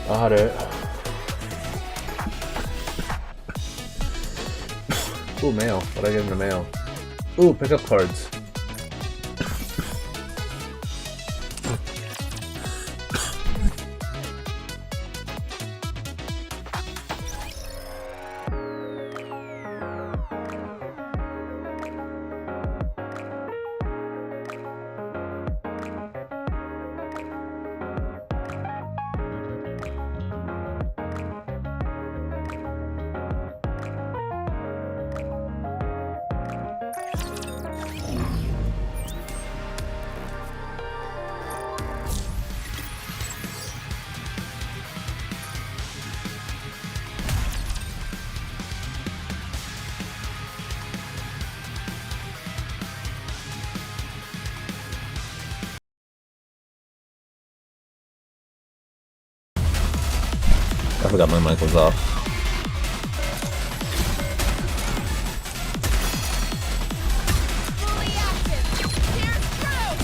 Got it. Ooh, mail. What I get in the mail? Ooh, pick up cards. I forgot my mic was off. Fully active! Here's through!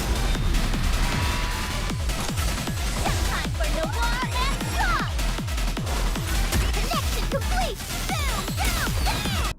Time for Noir and Stop! Connection complete! Boom, boom, bam!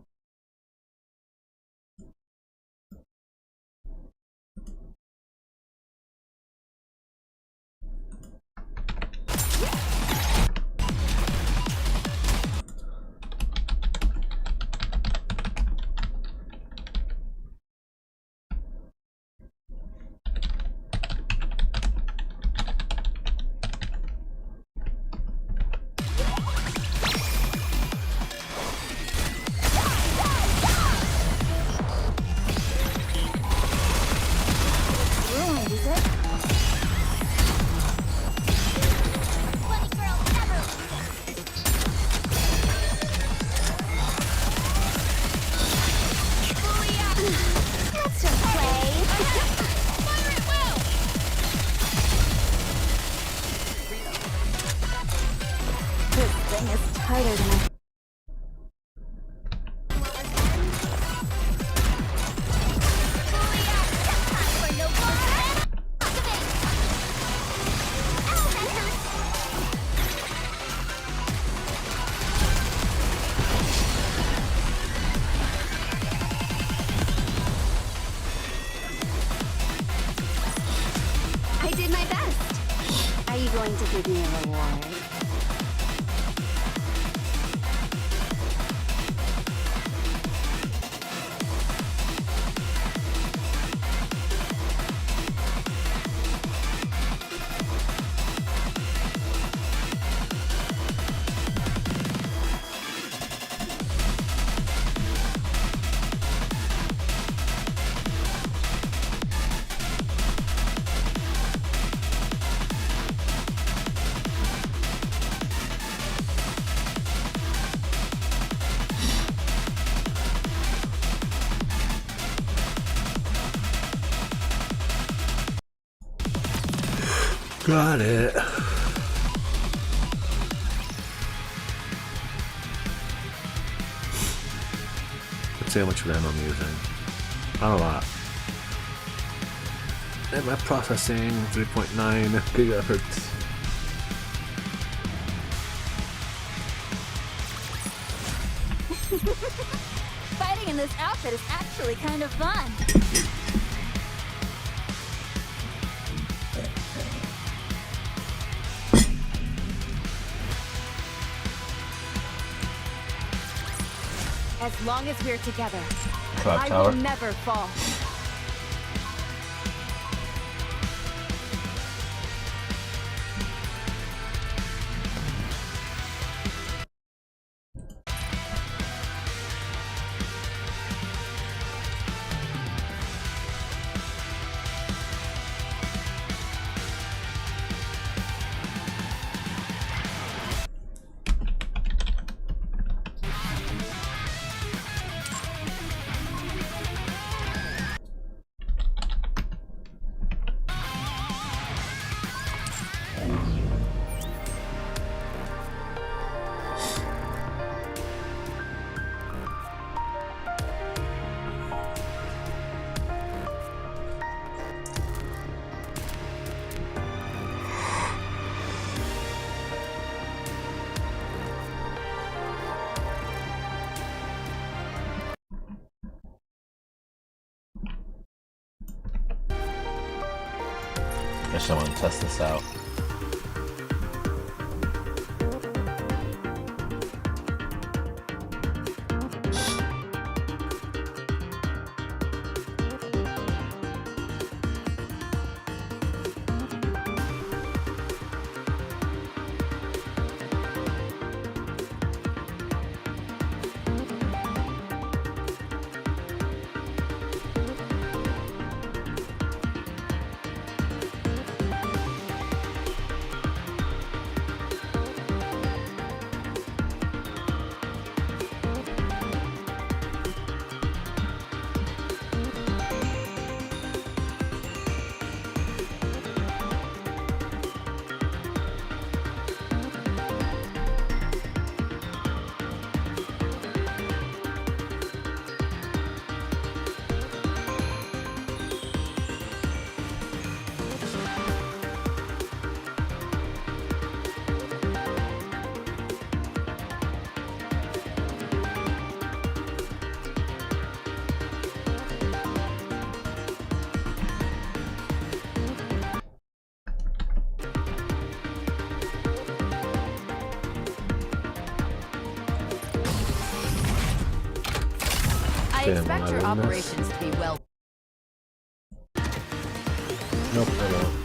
to give me a reward. Got it. Let's see how much RAM I'm using. Not a lot. And my processing 3.9 gigahertz. Fighting in this outfit is actually kind of fun. As long as we're together, I will never fall. I just want to test this out. I expect your operations to be well. Nope, I don't.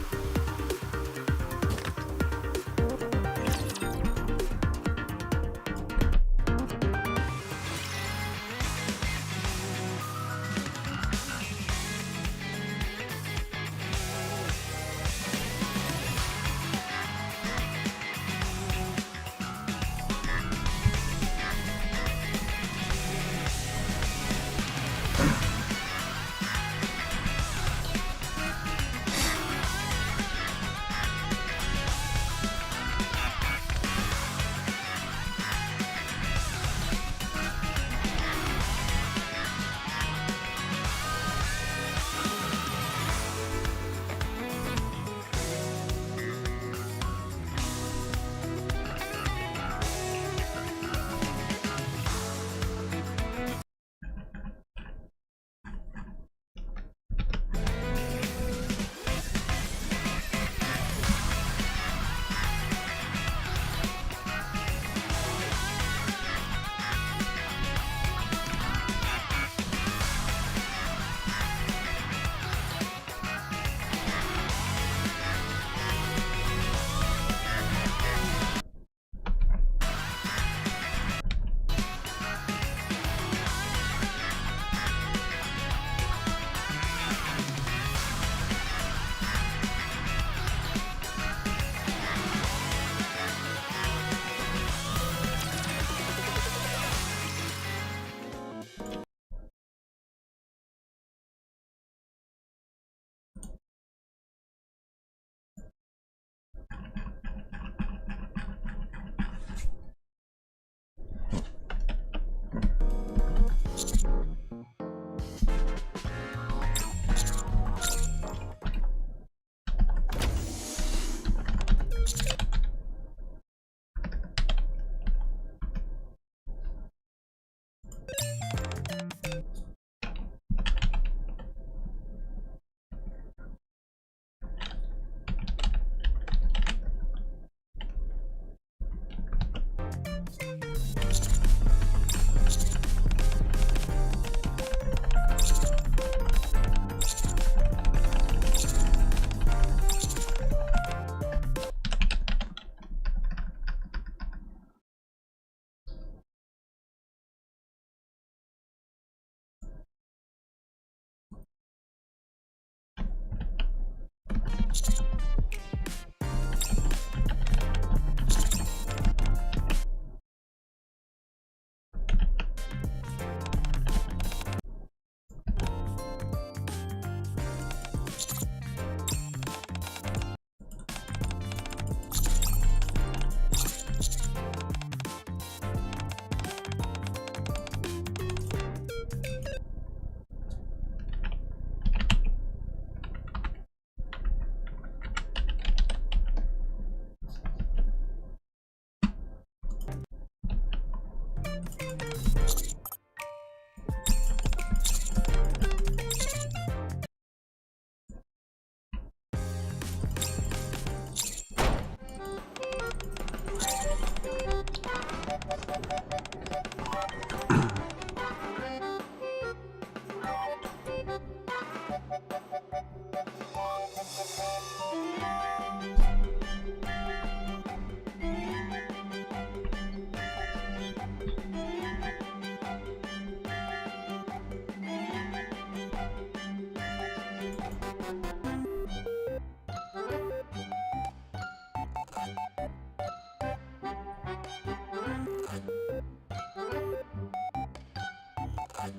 Damn,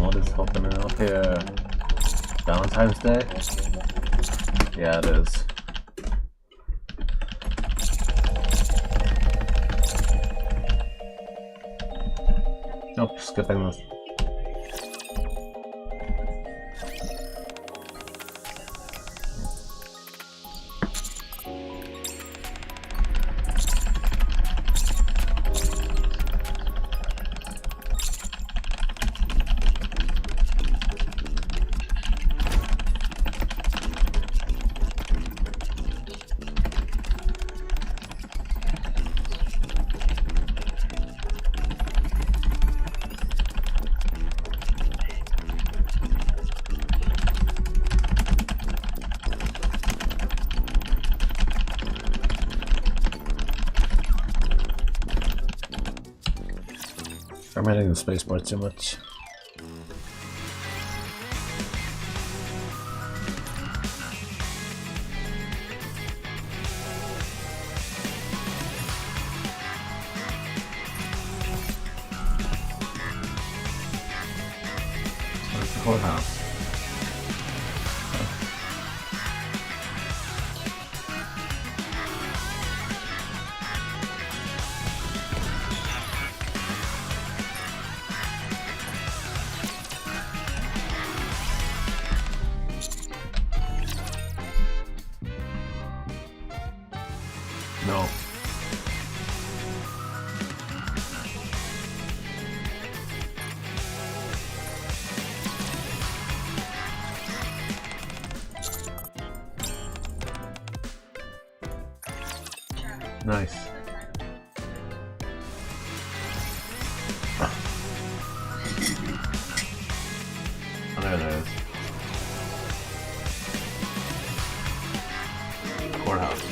what is happening out here? Valentine's Day? Yeah, it is. Nope, skipping this. I'm hitting the spacebar too much. Where's the courthouse? No. Nice. Oh, there it is. Courthouse.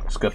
Skip.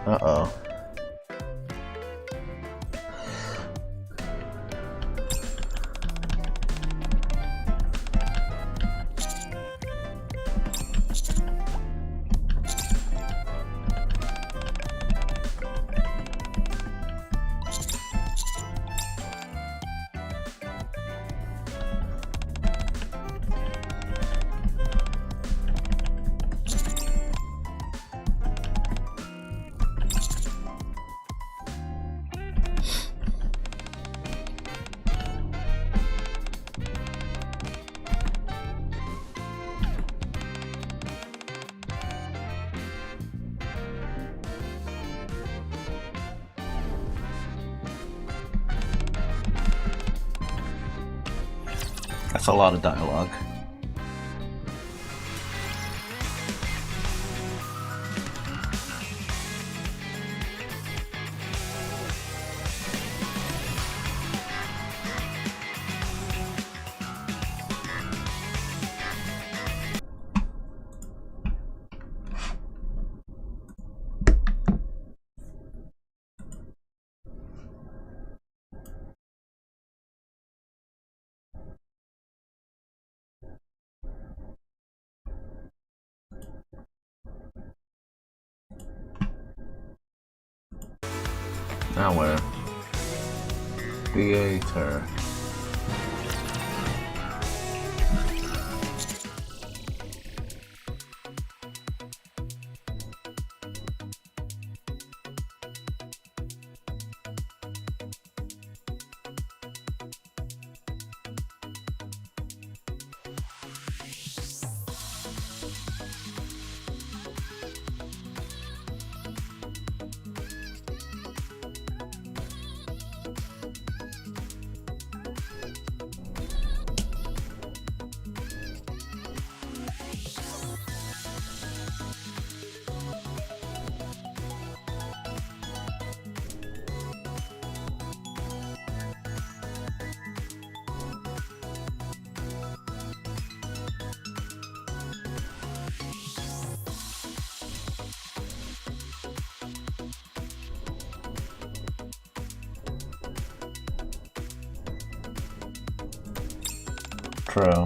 Uh-oh. That's a lot of dialogue. Now where? Theater. True.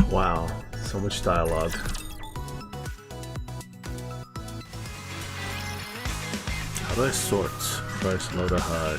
Wow, so much dialogue. How do I sort? Price low to high.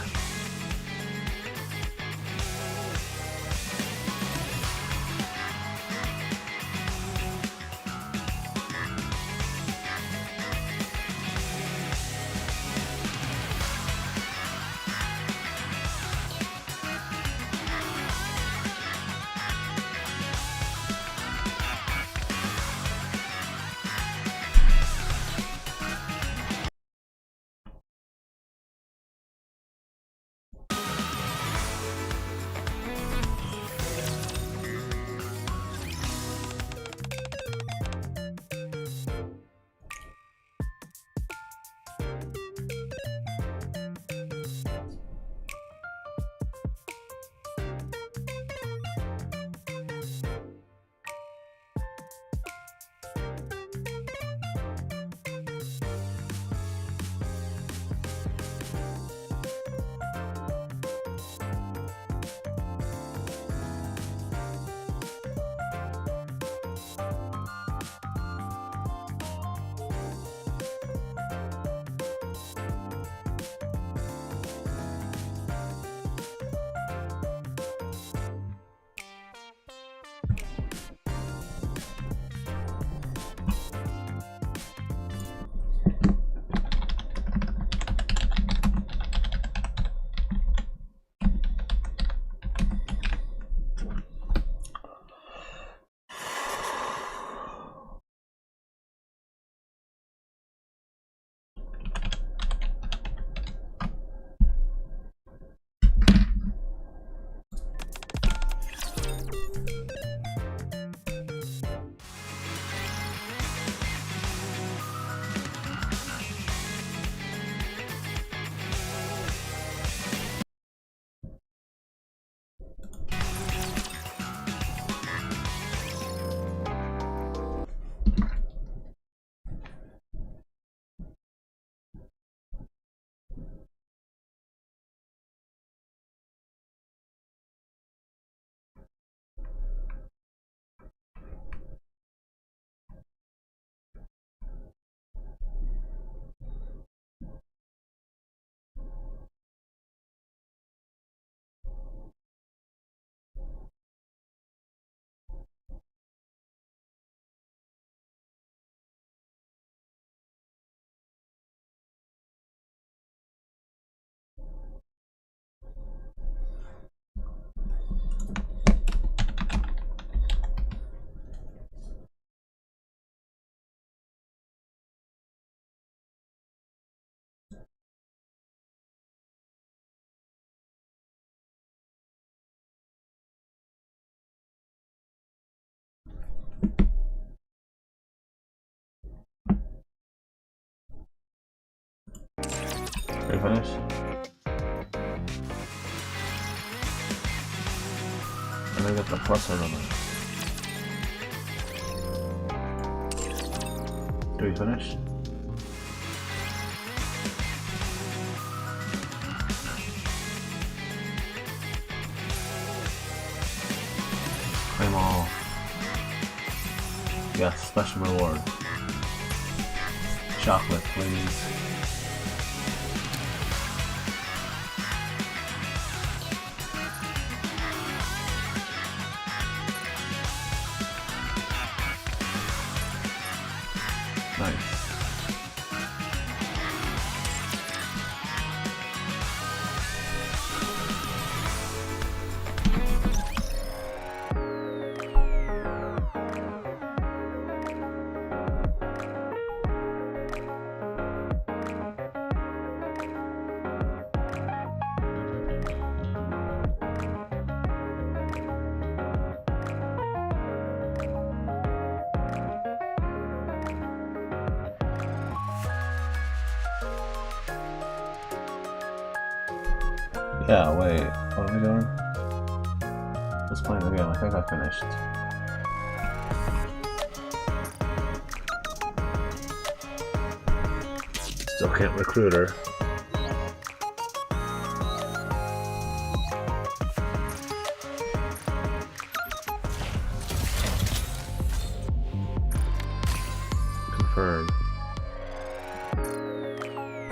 You finished? And I got the plus on it. Do you finish? Claim all. Yes, special reward. Chocolate, please. Nice. Yeah, wait, what are we doing? Let's play the game, I think I finished. Still can't recruit her. Confirm.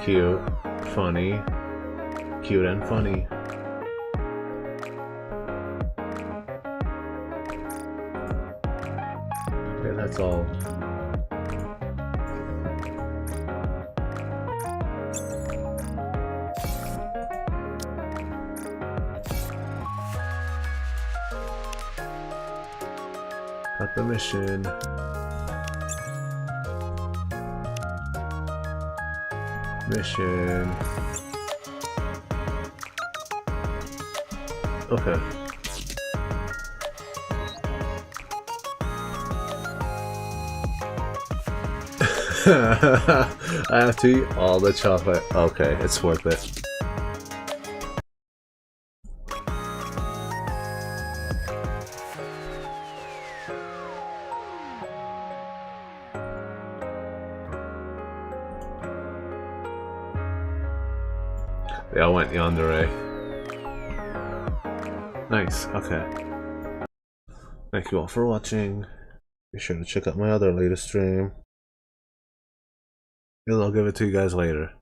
Cute, funny. Cute and funny. Okay, that's all. Got the mission. Mission. Okay. I have to eat all the chocolate. Okay, it's worth it. They all went yandere. Nice, okay. Thank you all for watching. Be sure to check out my other latest stream. And I'll give it to you guys later.